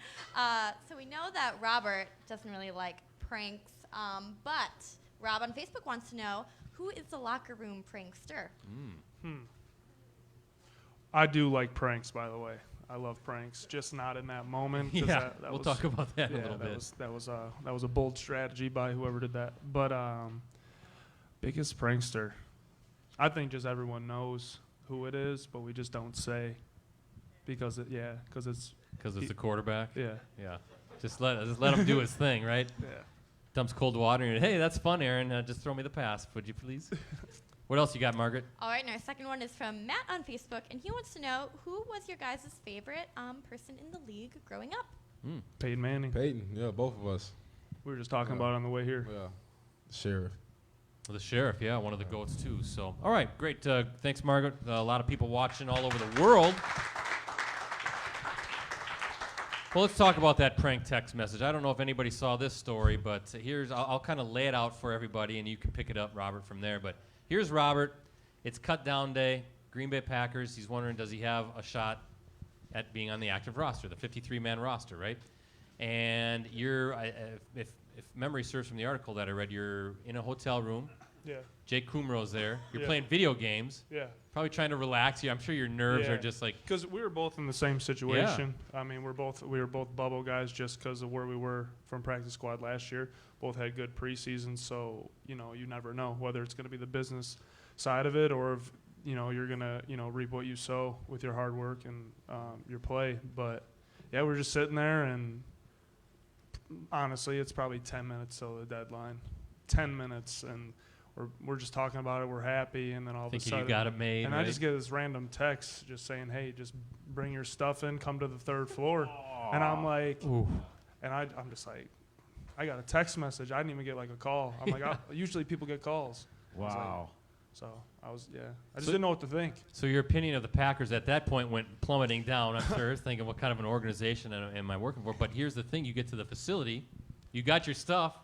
So we know that Robert doesn't really like pranks, but Rob on Facebook wants to know, who is the locker room prankster? I do like pranks, by the way. I love pranks, just not in that moment. 'cause Yeah, that we'll was- talk about that in a yeah, little bit. that was a bold strategy by whoever did that. But biggest prankster, I think just everyone knows who it is, but we just don't say because it's Because it's a quarterback? yeah. Yeah. Just let him do his thing, right? Yeah. Dumps cold water and hey, that's fun, Aaron. Just throw me the pass, would you please? What else you got, Margaret? All right, and our second one is from Matt on Facebook, and he wants to know, who was your guys' favorite person in the league growing up? Peyton Manning. Peyton, yeah, both of us. We were just talking about it on the way here. Yeah, sheriff. The sheriff, yeah, one of the goats too. So, all right, great. Thanks, Margaret. A lot of people watching all over the world. Well, let's talk about that prank text message. I don't know if anybody saw this story, but I'll kind of lay it out for everybody, and you can pick it up, Robert, from there. But here's Robert. It's cut down day. Green Bay Packers. He's wondering, does he have a shot at being on the active roster, the 53-man roster, right? And if memory serves from the article that I read, you're in a hotel room. Yeah. Jake Kumro's there. You're Yeah. playing video games. Yeah. Probably trying to relax you. I'm sure your nerves Yeah. are just like. Because we were both in the same situation. I mean, we were both bubble guys just because of where we were from practice squad last year. Both had good preseasons, so you never know whether it's going to be the business side of it or if you're gonna reap what you sow with your hard work and your play. But yeah, we're just sitting there and honestly, it's probably 10 minutes till the deadline. 10 minutes, and we're just talking about it. We're happy, and then all of a sudden, you got it made. and right? I just get this random text just saying, "Hey, just bring your stuff in. Come to the 3rd floor." And I'm like, Ooh. and I'm just like, I got a text message. I didn't even get like a call. I'm like, usually people get calls. Wow. So I just didn't know what to think. So your opinion of the Packers at that point went plummeting down. I'm sure, thinking, what kind of an organization am I working for? But here's the thing: you get to the facility, you got your stuff,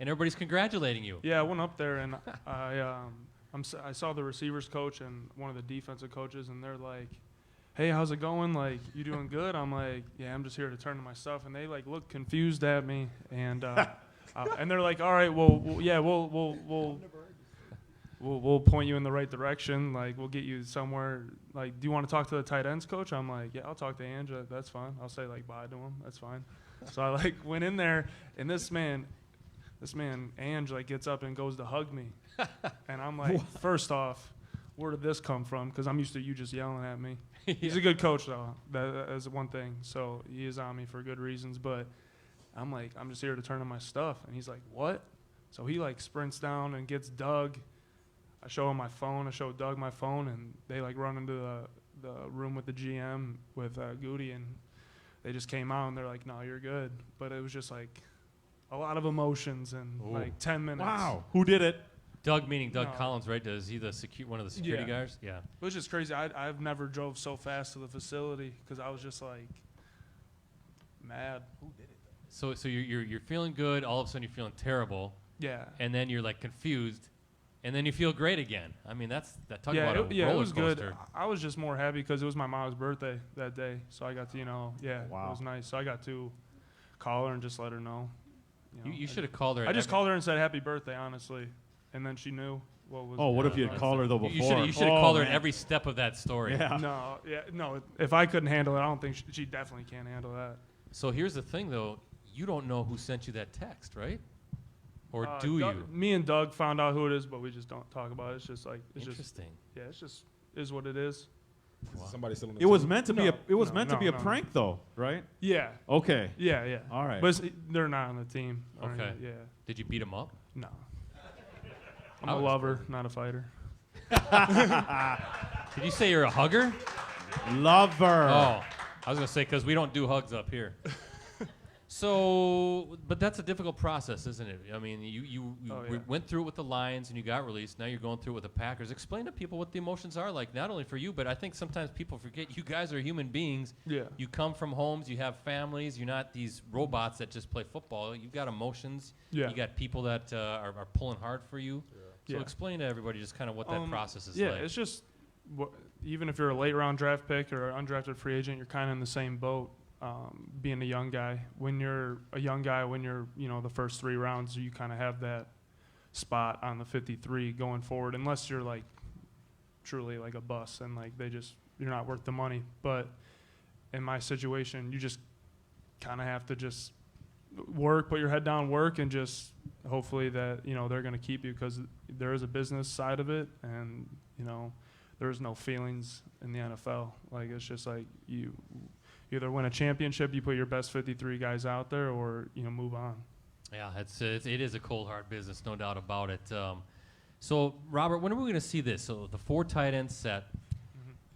and everybody's congratulating you. Yeah, I went up there and I saw the receivers coach and one of the defensive coaches, and they're like, "Hey, how's it going? Like, you doing good?" I'm like, "Yeah, I'm just here to turn to my stuff." And they like look confused at me, and and they're like, "All right, we'll point you in the right direction. Like, we'll get you somewhere. Like, do you want to talk to the tight ends coach?" I'm like, "Yeah, I'll talk to Angela. That's fine. I'll say like bye to him. That's fine." So I like went in there, and this man, Ange, like gets up and goes to hug me, and I'm like, first off, where did this come from? Because I'm used to you just yelling at me. He's a good coach though. That is one thing. So he is on me for good reasons. But I'm like, I'm just here to turn in my stuff, and he's like, "What?" So he like sprints down and gets Doug. I show him my phone. I show Doug my phone, and they like run into the room with the GM with Goody, and they just came out and they're like, "No, you're good." But it was just like a lot of emotions in like 10 minutes. Wow. Who did it? Doug, meaning Doug No. Collins, right? Is he one of the security Yeah. guards? Yeah. It was just crazy. I've never drove so fast to the facility because I was just like mad. Who did it? So you're feeling good. All of a sudden you're feeling terrible, Yeah. and then you're like confused, and then you feel great again. I mean, talk about a it roller was good. coaster. I was just more happy because it was my mom's birthday that day, so I got to, it Wow. was nice. So I got to call her and just let her know. You should have called her. I just called her and said happy birthday, honestly, and then she knew what was. Oh, what if you had on. called her though before? You should have called her man. at every step of that story. Yeah. No. If I couldn't handle it, I don't think she definitely can't handle that. So here's the thing, though. You don't know who sent you that text, right? Or do Doug, you? Me and Doug found out who it is, but we just don't talk about it. It's just like Interesting. it's just is what it is. Somebody still in the It was team? meant to be a No. prank though, right? Yeah. Okay. Yeah. All right. But they're not on the team. or Okay. anything, Yeah. Did you beat him up? No. I'm I a was- lover, not a fighter. Did you say you're a hugger? Lover. Oh, I was gonna say because we don't do hugs up here. So, but that's a difficult process, isn't it? I mean, you Oh, yeah. went through it with the Lions and you got released. Now you're going through it with the Packers. Explain to people what the emotions are like, not only for you, but I think sometimes people forget you guys are human beings. Yeah. You come from homes, you have families. You're not these robots that just play football. You've got emotions. Yeah. You got people that are pulling hard for you. So Yeah. explain to everybody just kind of what that process is Yeah, like. it's just even if you're a late round draft pick or an undrafted free agent, you're kind of in the same boat. Being a young guy, when you're the first 3 rounds, you kind of have that spot on the 53 going forward, unless you're like truly like a bust and like you're not worth the money. But in my situation, you just kind of have to just work, put your head down, work, and just hopefully that they're going to keep you, because there is a business side of it, and there's no feelings in the NFL. Like, it's just like you either win a championship, you put your best 53 guys out there, or move on. Yeah, it is a cold hard business, no doubt about it. So, Robert, when are we going to see this? So the 4 tight end set.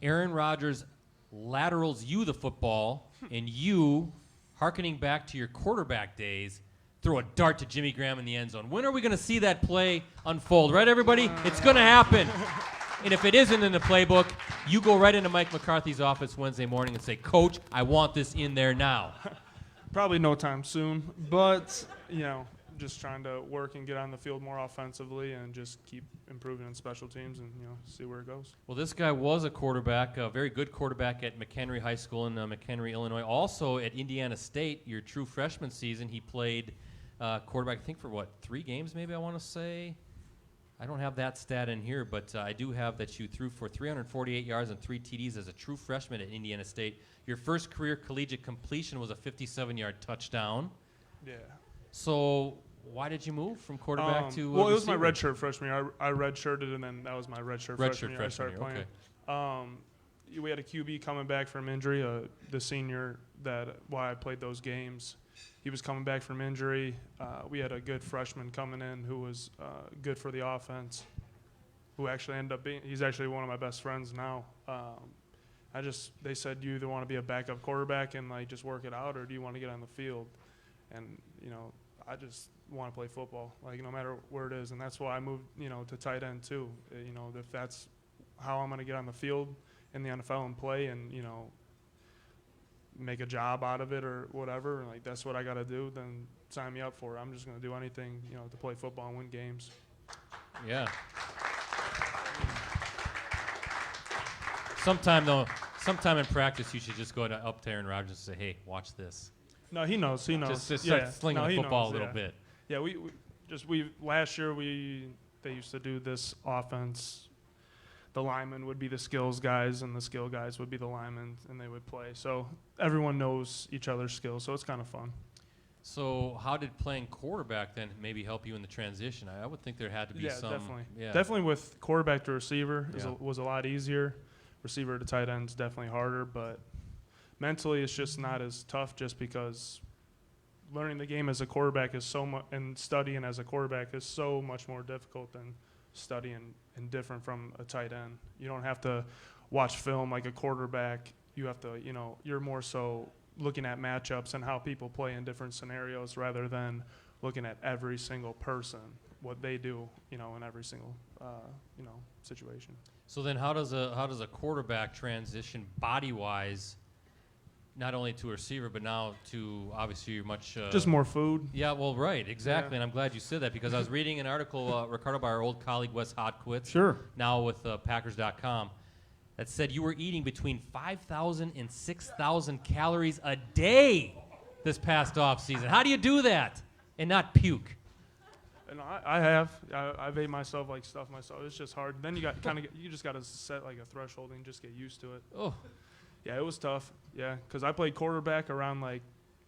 Aaron Rodgers laterals you the football, and you, hearkening back to your quarterback days, throw a dart to Jimmy Graham in the end zone. When are we going to see that play unfold? Right, everybody? It's going to happen. And if it isn't in the playbook, you go right into Mike McCarthy's office Wednesday morning and say, "Coach, I want this in there now." Probably no time soon, but just trying to work and get on the field more offensively, and just keep improving in special teams, and see where it goes. Well, this guy was a quarterback, a very good quarterback at McHenry High School in McHenry, Illinois. Also at Indiana State, your true freshman season, he played quarterback, I think, for 3 games maybe, I want to say. I don't have that stat in here, but I do have that you threw for 348 yards and 3 TDs as a true freshman at Indiana State. Your first career collegiate completion was a 57-yard touchdown. Yeah. So why did you move from quarterback to Well, it was my receiver? redshirt freshman year. I redshirted, and then that was my redshirt freshman year. I started playing. We had a QB coming back from injury, the senior why I played those games. he was coming back from injury. We had a good freshman coming in who was good for the offense, who actually ended up he's actually one of my best friends now. They said, you either want to be a backup quarterback and like just work it out, or do you want to get on the field? And, I just want to play football, like no matter where it is. And that's why I moved, to tight end too. If that's how I'm going to get on the field in the NFL and play and, make a job out of it or whatever, like that's what I got to do, then sign me up for it. I'm just going to do anything, to play football and win games. Yeah. Sometime in practice, you should just go up to Aaron Rodgers and say, "Hey, watch this." No, he knows. He knows. Just start slinging the football a little bit. Yeah, last year they used to do this offense. The linemen would be the skills guys, and the skill guys would be the linemen, and they would play. So everyone knows each other's skills, so it's kind of fun. So how did playing quarterback then maybe help you in the transition? I would think there had to be some. Definitely. Yeah, definitely with quarterback to receiver was a lot easier. Receiver to tight end is definitely harder, but mentally it's just not as tough, just because learning the game as a quarterback is so much, and studying as a quarterback is so much more difficult than studying and different from a tight end. You don't have to watch film like a quarterback. You have to, you're more so looking at matchups and how people play in different scenarios rather than looking at every single person, what they do, in every single, situation. So then how does a quarterback transition body-wise, not only to a receiver, but now to obviously you're much... just more food. Yeah, well, right, exactly, Yeah. and I'm glad you said that, because I was reading an article, Ricardo, by our old colleague Wes Hodkwitz, Sure. now with Packers.com, that said you were eating between 5,000 and 6,000 calories a day this past offseason. How do you do that and not puke? And I've ate myself like stuff myself. It's just hard. Then you just got to set like a threshold and just get used to it. Oh, Yeah, it was tough. Yeah, because I played quarterback around like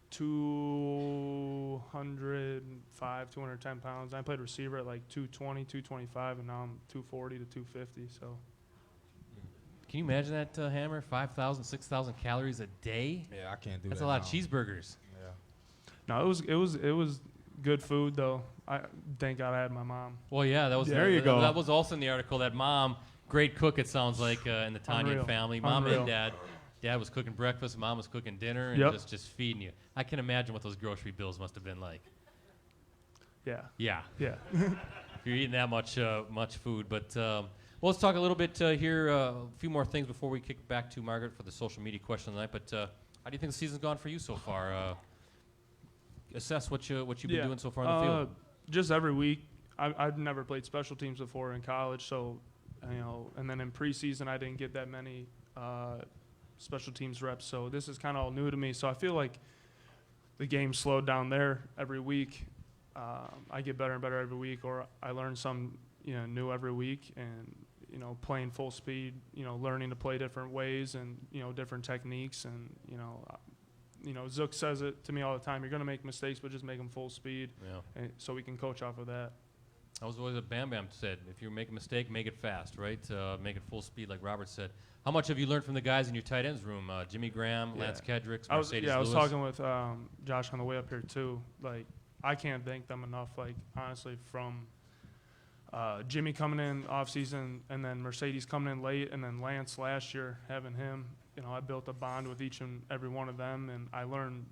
205, 210 pounds. I played receiver at like 220, 225, and now I'm 240 to 250. So. can you imagine that, Hammer? 5,000, 6,000 calories a day? Yeah, I can't do That's that. a lot now. of cheeseburgers. Yeah. No, it was good food though. I thank God I had my mom. Well, yeah, that was There you go. That was also in the article. That mom, great cook. It sounds like in the Tonyan Unreal. family, mom Unreal. and dad. Dad was cooking breakfast, mom was cooking dinner, and Yep. just feeding you. I can imagine what those grocery bills must have been like. Yeah. Yeah, Yeah. if you're eating that much food. But well, let's talk a little bit here. A few more things before we kick back to Margaret for the social media question of the night. But how do you think the season's gone for you so far? Assess what you've been doing so far in the field. Just every week. I've never played special teams before in college, so and then in preseason I didn't get that many special teams reps. So this is kind of all new to me. So I feel like the game slowed down there every week. I get better and better every week, or I learn some new every week, and playing full speed, learning to play different ways and different techniques, and Zook says it to me all the time. You're going to make mistakes, but just make them full speed, and so we can coach off of that. That was always what Bam Bam said. If you make a mistake, make it fast, right? Make it full speed, like Robert said. How much have you learned from the guys in your tight ends room? Jimmy Graham, Lance Kedricks, Mercedes I was Lewis? talking with Josh on the way up here too. Like, I can't thank them enough. Like, honestly, from Jimmy coming in off season, and then Mercedes coming in late, and then Lance last year, having him. I built a bond with each and every one of them, and I learned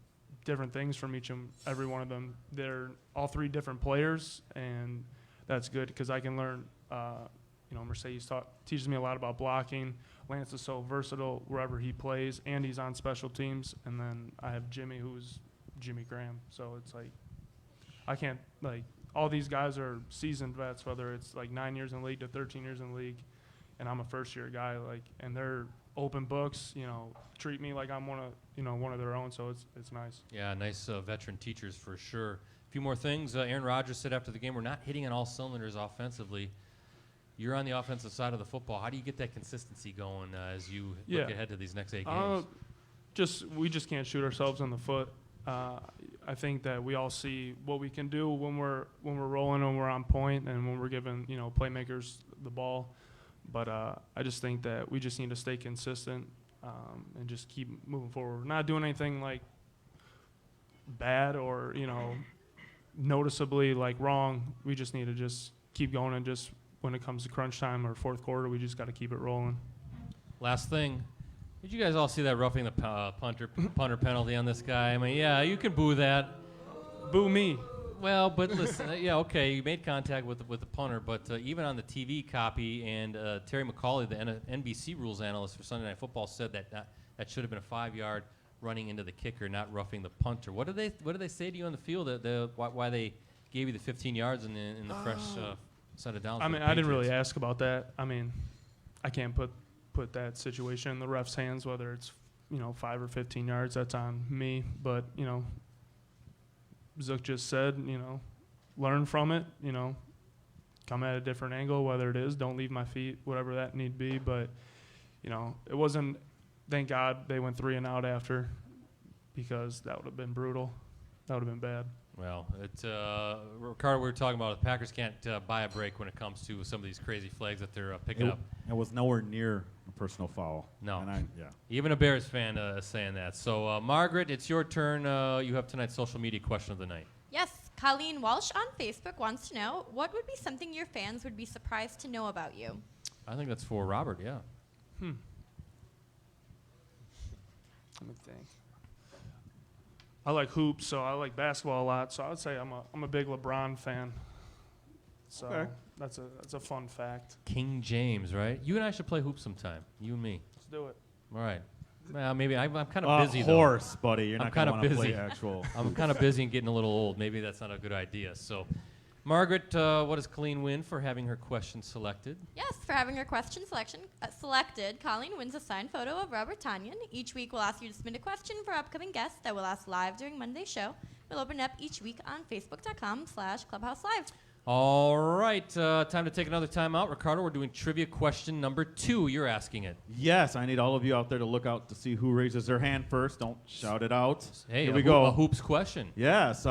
different things from each and every one of them. They're all three different players, and that's good because I can learn. Mercedes teaches me a lot about blocking. Lance is so versatile wherever he plays, and he's on special teams. And then I have Jimmy, who's Jimmy Graham. So it's like I can't all these guys are seasoned vets, whether it's like 9 years in the league to 13 years in the league, and I'm a first-year guy. And they're open books. Treat me like I'm one of their own. So it's nice. Yeah, nice veteran teachers for sure. A few more things. Aaron Rodgers said after the game, we're not hitting on all cylinders offensively. You're on the offensive side of the football. How do you get that consistency going as you look ahead to these next 8 games? We just can't shoot ourselves in the foot. I think that we all see what we can do when we're rolling, when we're on point, and when we're giving playmakers the ball. But I just think that we just need to stay consistent and just keep moving forward. We're not doing anything like bad or, you know, noticeably like wrong. We just need to just keep going, and just when it comes to crunch time or fourth quarter, we just got to keep it rolling. Last thing. Did you guys all see that roughing the punter penalty on this guy? I mean, yeah, you can boo that. Boo me. Well, but listen, yeah, okay, you made contact with the punter, but even on the TV copy, and Terry McCauley, the NBC rules analyst for Sunday Night Football, said that should have been a 5-yard running into the kicker, not roughing the punter. What did they say to you on the field? Why they gave you the 15 yards in the fresh set of downs? I mean, I didn't really ask about that. I mean, I can't put that situation in the ref's hands, whether it's, you know, 5 or 15 yards. That's on me. But, you know, Zook just said, you know, learn from it, you know, come at a different angle, whether it is, don't leave my feet, whatever that need be. But, you know, it wasn't, thank God they went 3 and out after, because that would have been brutal. That would have been bad. Well, Ricardo, we were talking about the Packers can't buy a break when it comes to some of these crazy flags that they're picking up. It was nowhere near a personal foul. No. And Even a Bears fan is saying that. So, Margaret, it's your turn. You have tonight's social media question of the night. Yes, Colleen Walsh on Facebook wants to know, what would be something your fans would be surprised to know about you? I think that's for Robert, yeah. Let me think. I like hoops, so I like basketball a lot. So I would say I'm a big LeBron fan. So Okay. that's a fun fact. King James, right? You and I should play hoops sometime. You and me. Let's do it. All right. Well, maybe I'm kind of busy though. Horse, buddy. You're I'm not going to kinda want to busy. play actual. I'm kind of busy and getting a little old. Maybe that's not a good idea. So, Margaret, what does Colleen win for having her question selected? Yes, for having her question selected, Colleen wins a signed photo of Robert Tonyan. Each week we'll ask you to submit a question for upcoming guests that we'll ask live during Monday's show. We'll open it up each week on Facebook.com/Clubhouse Live. All right, time to take another time out. Ricardo, we're doing trivia question number 2. You're asking it. Yes, I need all of you out there to look out to see who raises their hand first. Don't shout it out. Hey, Here we go. A hoops question. Yes.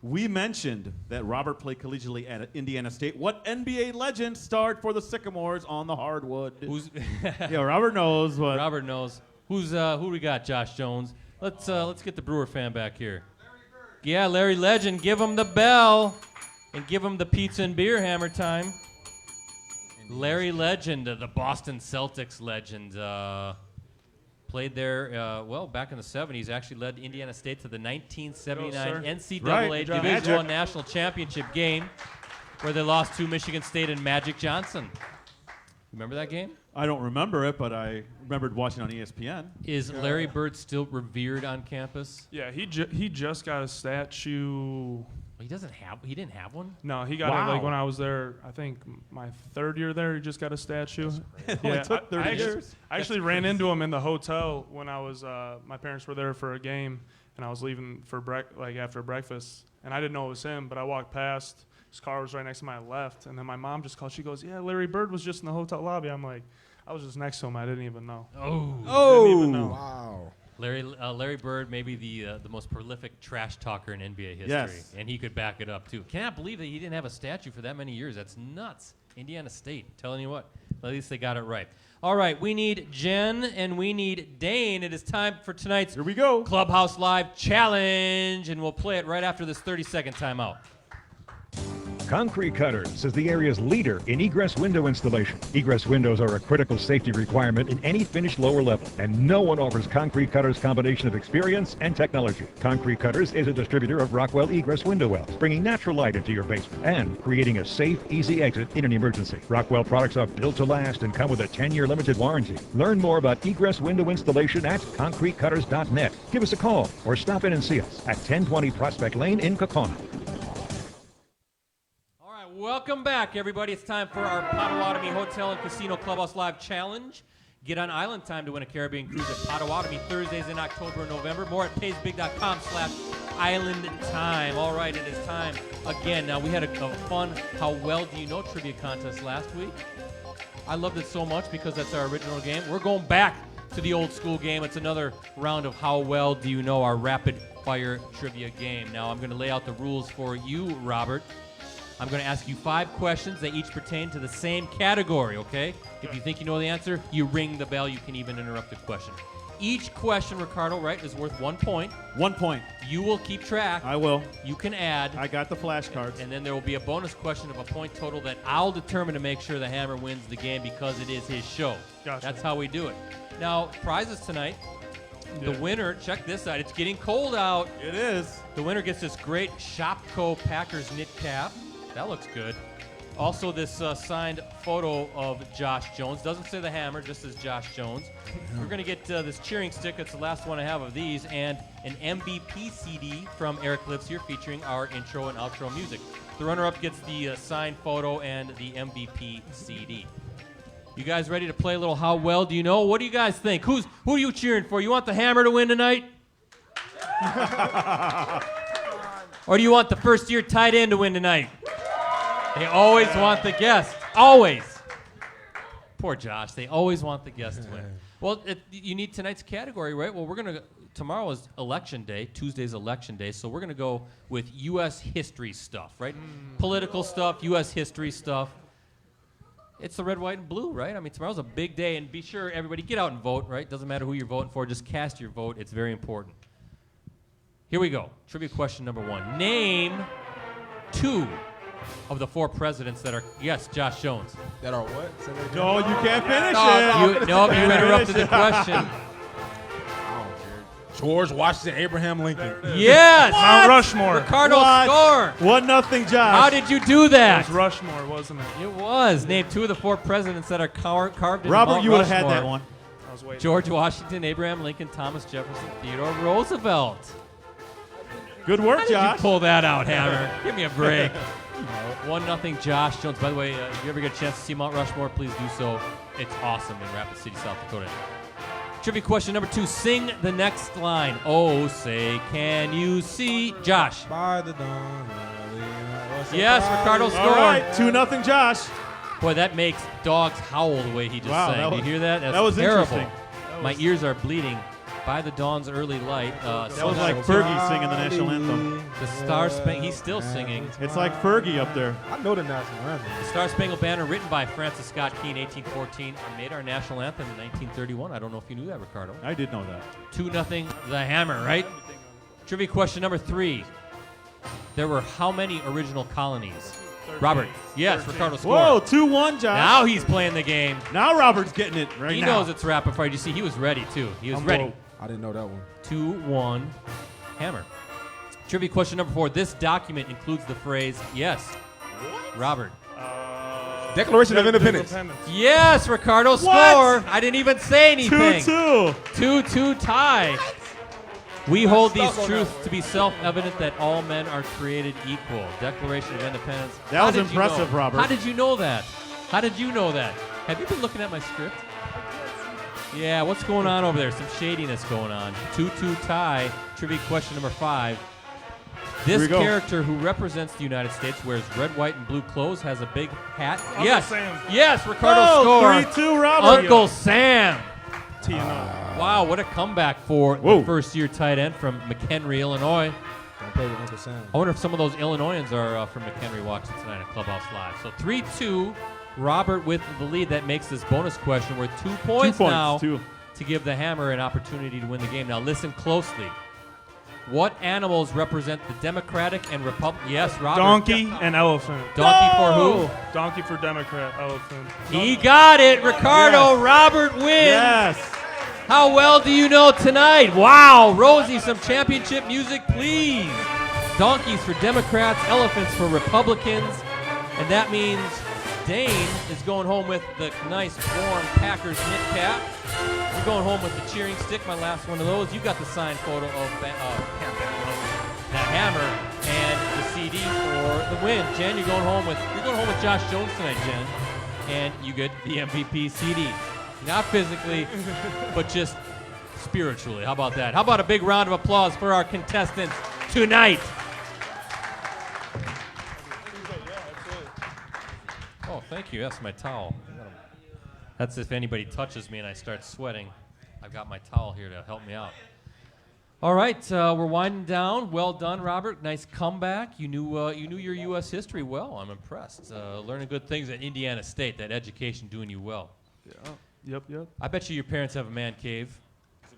We mentioned that Robert played collegiately at Indiana State. What NBA legend starred for the Sycamores on the hardwood? Who's Yeah, Robert knows. What? Robert knows. Who we got? Josh Jones. Let's get the Brewer fan back here. Yeah, Larry Legend. Give him the bell, and give him the pizza and beer hammer time. Larry Legend, the Boston Celtics legend, played there. Back in the '70s, actually led Indiana State to the 1979 NCAA Right. Division I Magic. National Championship game, where they lost to Michigan State and Magic Johnson. Remember that game? I don't remember it, but I remembered watching on ESPN. Is Larry Bird still revered on campus? Yeah, he just got a statue. He didn't have one. No, he got it like when I was there. I think my 3rd year there. He just got a statue. It only took 30 years. I actually ran into him in the hotel when I was. My parents were there for a game, and I was leaving for after breakfast, and I didn't know it was him. But I walked past. His car was right next to my left, and then my mom just called. She goes, "Yeah, Larry Bird was just in the hotel lobby." I'm like, I was just next to him. I didn't even know. Didn't even know. Wow. Larry Bird, maybe the most prolific trash talker in NBA history, Yes. and he could back it up too. Cannot believe that he didn't have a statue for that many years. That's nuts. Indiana State, telling you what. At least they got it right. All right, we need Jen and we need Dane. It is time for tonight's Here we go. Clubhouse Live Challenge, and we'll play it right after this 30-second timeout. Concrete Cutters is the area's leader in egress window installation. Egress windows are a critical safety requirement in any finished lower level, and no one offers Concrete Cutters' combination of experience and technology. Concrete Cutters is a distributor of Rockwell egress window wells, bringing natural light into your basement and creating a safe, easy exit in an emergency. Rockwell products are built to last and come with a 10-year limited warranty. Learn more about egress window installation at concretecutters.net. Give us a call or stop in and see us at 1020 Prospect Lane in Kaukauna. Welcome back, everybody. It's time for our Potawatomi Hotel and Casino Clubhouse Live Challenge. Get on Island Time to win a Caribbean cruise at Potawatomi Thursdays in October and November. More at paysbig.com/Island Time. All right, it is time again. Now, we had a fun How Well Do You Know trivia contest last week. I loved it so much because that's our original game. We're going back to the old school game. It's another round of How Well Do You Know, our rapid fire trivia game. Now, I'm going to lay out the rules for you, Robert. I'm going to ask you 5 questions. They each pertain to the same category, okay? If you think you know the answer, you ring the bell. You can even interrupt the question. Each question, Ricardo, right, is worth 1 point. 1 point. You will keep track. I will. You can add. I got the flashcards. And then there will be a bonus question of a point total that I'll determine to make sure the Hammer wins the game because it is his show. Gotcha. That's how we do it. Now, prizes tonight. The winner, check this out. It's getting cold out. It is. The winner gets this great Shopko Packers knit cap. That looks good. Also, this signed photo of Josh Jones. Doesn't say the Hammer, just says Josh Jones. We're going to get this cheering stick. It's the last one I have of these. And an MVP CD from Eric Lips here featuring our intro and outro music. The runner-up gets the signed photo and the MVP CD. You guys ready to play a little How Well Do You Know? What do you guys think? Who are you cheering for? You want the Hammer to win tonight? Or do you want the first-year tight end to win tonight? They always want the guest. Always. Poor Josh. They always want the guest to win. Well, you need tonight's category, right? Well, tomorrow is election day. Tuesday's election day. So we're going to go with U.S. history stuff, right? Political stuff, U.S. history stuff. It's the red, white, and blue, right? I mean, tomorrow's a big day, and be sure everybody get out and vote, right? Doesn't matter who you're voting for. Just cast your vote. It's very important. Here we go. Trivia question number 1. Name 2 of the 4 presidents that are, yes, Josh Jones. That are what? No, you can't finish it. You interrupted the question. George Washington, Abraham Lincoln. Yes! Mount Rushmore. Ricardo score. 1-0, Josh. How did you do that? It was Rushmore, wasn't it? It was. Name 2 of the 4 presidents that are carved in Robert, Mount you would have had Rushmore. that one. I was waiting. George Washington, Abraham Lincoln, Thomas Jefferson, Theodore Roosevelt. Good work, How did Josh. you pull that out, Hammer? Give me a break. 1-0 Josh Jones. By the way, if you ever get a chance to see Mount Rushmore, please do so. It's awesome in Rapid City, South Dakota. Trivia question number 2. Sing the next line. Oh, say, can you see? Josh. By the dawn. Yes, Ricardo score. All right, 2-0, Josh. Boy, that makes dogs howl the way he just sang. Do you hear that? That's that was terrible. interesting. My ears are bleeding. By the dawn's early light. That was like Fergie singing the national anthem. The Star Spangled. He's still singing. It's like Fergie up there. I know the national anthem. The Star Spangled Banner, written by Francis Scott Key in 1814, made our national anthem in 1931. I don't know if you knew that, Ricardo. I did know that. 2-0 the Hammer, right? Trivia question number 3. There were how many original colonies? 13. Robert. Yes, 13. Ricardo score. Whoa, 2-1, Josh. Now he's playing the game. Now Robert's getting it right He now. knows it's rapid fire. You see, he was ready, too. He was ready. I didn't know that one. 2-1 Hammer. Trivia question number 4. This document includes the phrase, yes. Robert. Declaration of Independence. Yes, Ricardo score. I didn't even say anything. 2-2. 2-2 tie. We hold these truths to be self-evident that all men are created equal. Declaration of Independence. That was impressive, Robert. How did you know that? How did you know that? Have you been looking at my script? Yeah, what's going on over there? Some shadiness going on. 2-2 tie. Trivia question number 5. This character who represents the United States wears red, white, and blue clothes, has a big hat. Yes. Sam. Yes, Ricardo score. 3-2, Robert. Uncle Sam. TNO. Wow, what a comeback for the first-year tight end from McHenry, Illinois. Don't play with Uncle Sam. I wonder if some of those Illinoisans are from McHenry watching tonight at Clubhouse Live. So 3-2, Robert with the lead. That makes this bonus question worth 2 points, now to give the Hammer an opportunity to win the game. Now listen closely. What animals represent the Democratic and Republican? Yes, Robert. Donkey and elephant. Donkey for who? Donkey for Democrat, elephant. He got it, Ricardo. Yes. Robert wins. Yes. How well do you know tonight? Wow, Rosie, some championship music, please. Donkeys for Democrats, elephants for Republicans, and that means Dane is going home with the nice warm Packers knit cap. You're going home with the cheering stick, my last one of those. You got the signed photo of the Hammer and the CD for the win. Jen, you're going home with Josh Jones tonight, Jen, and you get the MVP CD. Not physically, but just spiritually. How about that? How about a big round of applause for our contestants tonight? Oh, thank you. That's my towel. That's if anybody touches me and I start sweating. I've got my towel here to help me out. All right, we're winding down. Well done, Robert. Nice comeback. You knew your U.S. history well. I'm impressed. Learning good things at Indiana State. That education doing you well. Yeah. Yep. I bet you your parents have a man cave.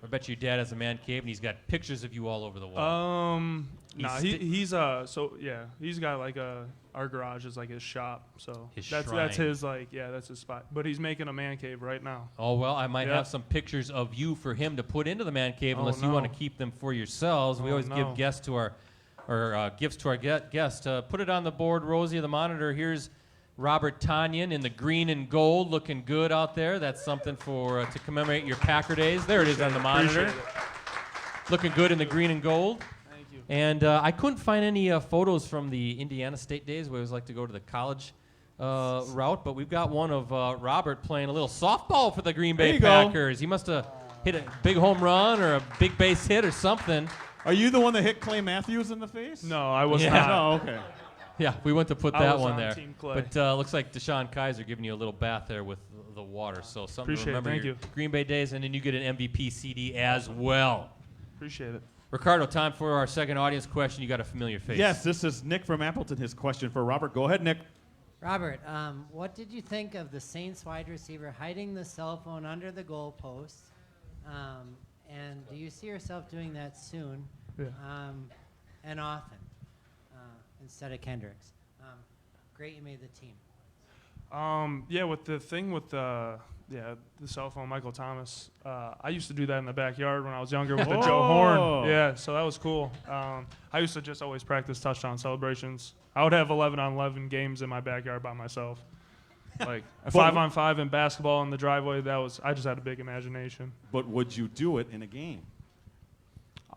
I bet you your dad has a man cave, and he's got pictures of you all over the wall. He's got like our garage is like his shop, so that's shrine. his that's his spot. But he's making a man cave right now. Oh well, I might have some pictures of you for him to put into the man cave, unless you want to keep them for yourselves. We always give guests to our gifts to our guests. Put it on the board, Rosie, the monitor. Here's Robert Tonyan in the green and gold, looking good out there. That's something for to commemorate your Packer days. There it is on the monitor. Looking good in the green and gold. Thank you. And I couldn't find any photos from the Indiana State days. We always like to go to the college route, but we've got one of Robert playing a little softball for the Green Bay Packers. He must have hit a big home run or a big base hit or something. Are you the one that hit Clay Matthews in the face? No, I was not. Oh, okay. Yeah, we went to put that one there. Team Clay. But looks like Deshaun Kaiser giving you a little bath there with the water. So something to remember Thank your you. Green Bay days, and then you get an MVP CD as well. Appreciate it. Ricardo, time for our second audience question. You got a familiar face. Yes, this is Nick from Appleton. His question for Robert. Go ahead, Nick. Robert, what did you think of the Saints wide receiver hiding the cell phone under the goalpost? And do you see yourself doing that soon and often instead of Kendricks? Great you made the team. With the thing with the cell phone, Michael Thomas. I used to do that in the backyard when I was younger with the Joe Horn. Yeah, so that was cool. I used to just always practice touchdown celebrations. I would have 11-on-11 games in my backyard by myself. Like 5-on-5 in basketball in the driveway. I just had a big imagination. But would you do it in a game?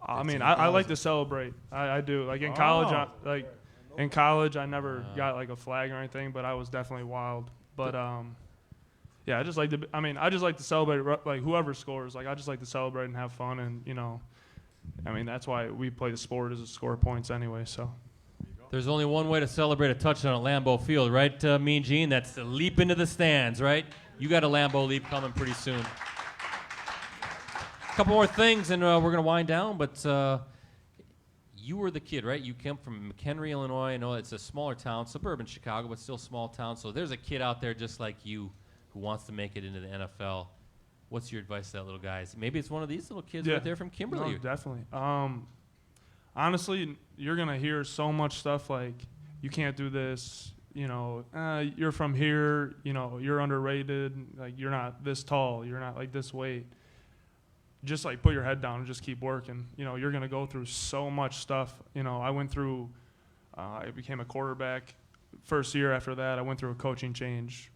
I mean, I like to celebrate. I do. Like in college, in college, I never got like a flag or anything, but I was definitely wild. But I just like to. I mean, I just like to celebrate. Like whoever scores, like I just like to celebrate and have fun, and that's why we play the sport is to score points anyway. So. There's only one way to celebrate a touchdown at Lambeau Field, right, Mean Gene? That's to leap into the stands, right? You got a Lambeau leap coming pretty soon. A couple more things, and we're going to wind down, but you were the kid, right? You came from McHenry, Illinois. I know it's a smaller town, suburban Chicago, but still small town. So there's a kid out there just like you who wants to make it into the NFL. What's your advice to that little guy? Maybe it's one of these little kids right there from Kimberly. No, definitely. Honestly, you're going to hear so much stuff like, you can't do this, you're from here, you're underrated, like you're not this tall, you're not like this weight. Just like put your head down and just keep working. You're going to go through so much stuff. I went through, I became a quarterback. First year after that, I went through a coaching change.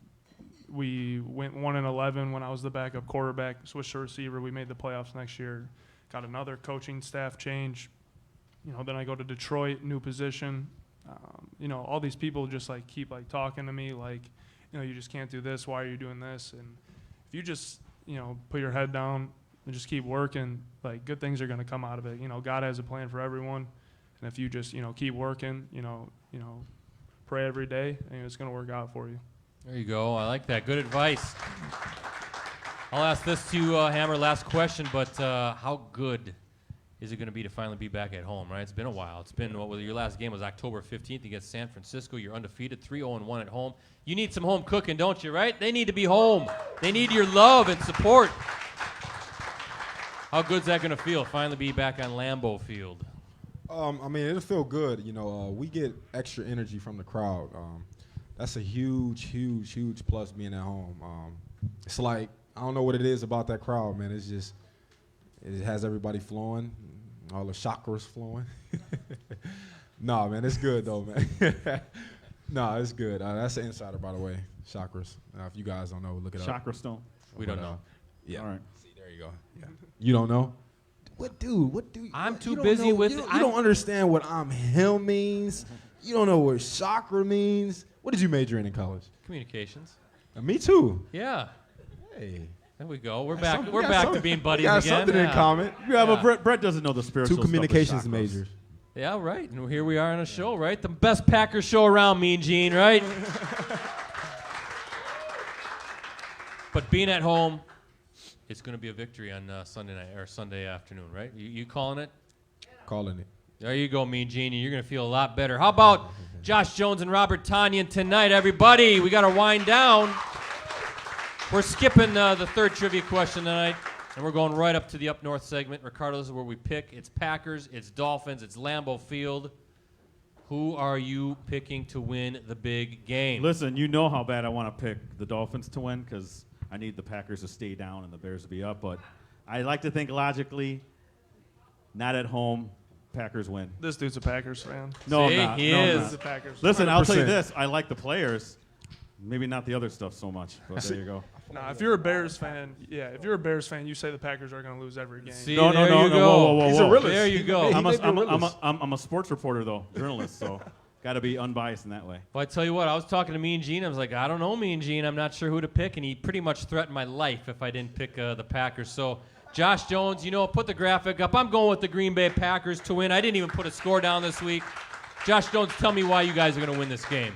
We went 1-11 when I was the backup quarterback, switched to receiver. We made the playoffs next year. Got another coaching staff change. Then I go to Detroit, new position. All these people just like keep like talking to me like, you just can't do this. Why are you doing this? And if you just, put your head down and just keep working, like good things are going to come out of it. God has a plan for everyone. And if you just, keep working, pray every day, and it's going to work out for you. There you go. I like that. Good advice. I'll ask this to Hammer, last question, but how good is it going to be to finally be back at home, right? It's been a while. It's been, your last game was October 15th against San Francisco. You're undefeated, 3-0-1 at home. You need some home cooking, don't you, right? They need to be home. They need your love and support. How good's that going to feel, finally be back on Lambeau Field? It'll feel good. We get extra energy from the crowd. That's a huge, huge, huge plus being at home. It's like, I don't know what it is about that crowd, man. It's just, it has everybody flowing, all the chakras flowing. Nah, man, it's good, though, man. Nah, it's good. That's an insider, by the way, chakras. If you guys don't know, look it up. Chakra stone. We don't know. Yeah. All right. See, there you go. Yeah. You don't know? What do? I'm too busy with it. You don't understand what I'm him means. You don't know what chakra means. What did you major in college? Communications. Me too. Yeah. Hey. There we go. We're back. We're back to being buddies again. We got something in common. Yeah, but Brett doesn't know the spiritual Two stuff of communications chakras. majors. Yeah, right. And here we are on a show, right? The best Packers show around, Mean Gene, right? But being at home, it's going to be a victory on Sunday night or Sunday afternoon, right? You calling it? Calling it. There you go, Mean Gene. You're going to feel a lot better. How about Josh Jones and Robert Tonyan tonight, everybody? We got to wind down. We're skipping the third trivia question tonight, and we're going right up to the Up North segment. Ricardo, this is where we pick. It's Packers, it's Dolphins, it's Lambeau Field. Who are you picking to win the big game? Listen, you know how bad I want to pick the Dolphins to win because I need the Packers to stay down and the Bears to be up. But I like to think logically, not at home, Packers win. This dude's a Packers fan. No, See, I'm not. he No, I'm is. not. He's a Packers. Listen, I'll tell you 100%. this. I like the players. Maybe not the other stuff so much, but there you go. Nah, if you're a Bears fan, you say the Packers are going to lose every game. See, No, there you go. Whoa. He's a realist. There you go. I'm a sports reporter, though, journalist, so got to be unbiased in that way. Well, I tell you what, I was talking to Mean Gene. I was like, I don't know, Mean Gene. I'm not sure who to pick, and he pretty much threatened my life if I didn't pick the Packers. So, Josh Jones, put the graphic up. I'm going with the Green Bay Packers to win. I didn't even put a score down this week. Josh Jones, tell me why you guys are going to win this game.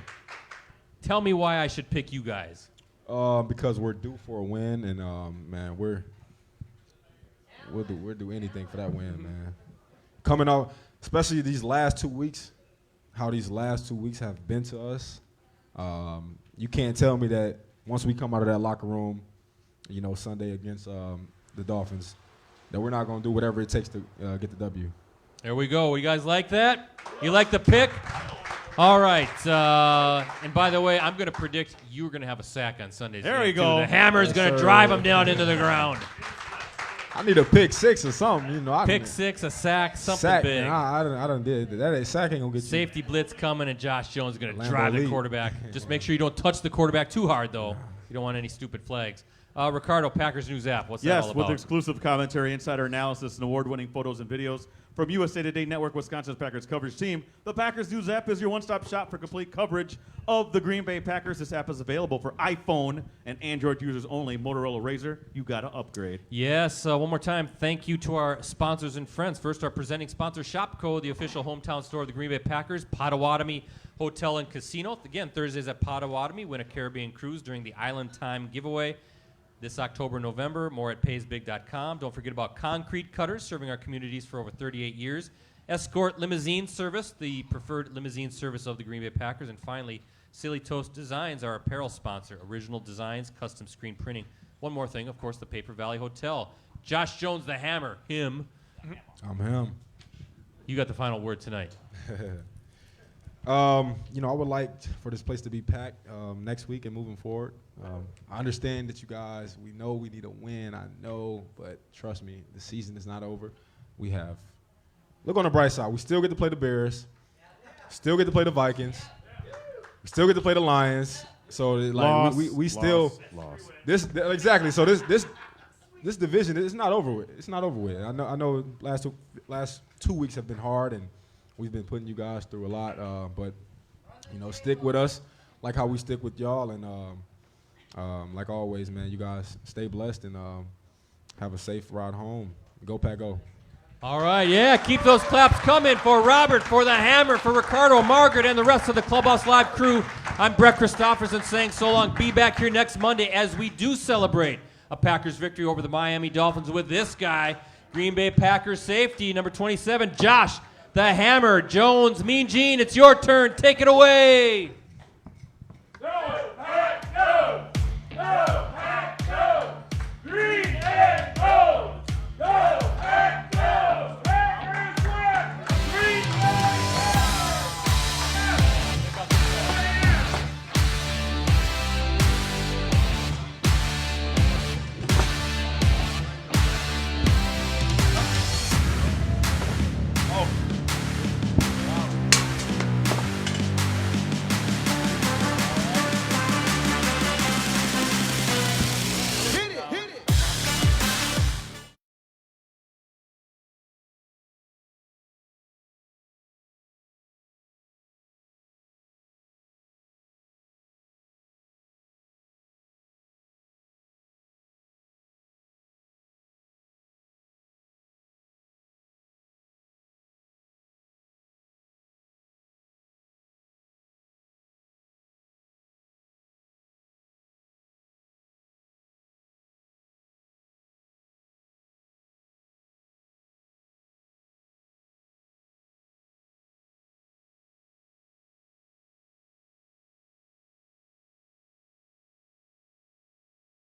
Tell me why I should pick you guys. Because we're due for a win, and man, we'll do anything for that win, man. Coming out, especially these last 2 weeks, how these last 2 weeks have been to us. You can't tell me that once we come out of that locker room, Sunday against the Dolphins, that we're not going to do whatever it takes to get the W. There we go. You guys like that? You like the pick? All right. And by the way, I'm going to predict you're going to have a sack on Sundays. There we go. The Hammer's going to drive them down into the ground. I need a pick six or something, Pick six, a sack, something sack, big. Man, I done did that. Sack ain't gonna get Safety blitz coming, and Josh Jones is going to Lambeau drive the lead. quarterback. Just make sure you don't touch the quarterback too hard, though. You don't want any stupid flags. Ricardo, Packers News app. What's that all Yes, about? with exclusive commentary, insider analysis, and award-winning photos and videos from USA Today Network, Wisconsin's Packers coverage team. The Packers News app is your one-stop shop for complete coverage of the Green Bay Packers. This app is available for iPhone and Android users only. Motorola Razr, you got to upgrade. Yes, one more time, thank you to our sponsors and friends. First, our presenting sponsor, Shopco, the official hometown store of the Green Bay Packers, Potawatomi Hotel and Casino. Again, Thursdays at Potawatomi. Win a Caribbean cruise during the Island Time giveaway this October, November. More at paysbig.com. Don't forget about Concrete Cutters, serving our communities for over 38 years. Escort Limousine Service, the preferred limousine service of the Green Bay Packers. And finally, Silly Toast Designs, our apparel sponsor. Original designs, custom screen printing. One more thing, of course, the Paper Valley Hotel. Josh Jones, the Hammer, him. I'm him. You got the final word tonight. I would like for this place to be packed next week and moving forward. I understand that you guys, we know we need a win. I know, but trust me, the season is not over. Look on the bright side. We still get to play the Bears. Still get to play the Vikings. We still get to play the Lions. So we still lost. Exactly. So this division is not over with. It's not over with. I know last 2 weeks have been hard and we've been putting you guys through a lot, but stick with us like how we stick with y'all, and like always, man, you guys stay blessed and have a safe ride home. Go Pack, go! All right, yeah, keep those claps coming for Robert, for the Hammer, for Ricardo, Margaret, and the rest of the Clubhouse Live crew. I'm Brett Christopherson saying so long. Be back here next Monday as we do celebrate a Packers victory over the Miami Dolphins with this guy, Green Bay Packers safety, number 27, Josh the Hammer Jones. Mean Gene, it's your turn. Take it away.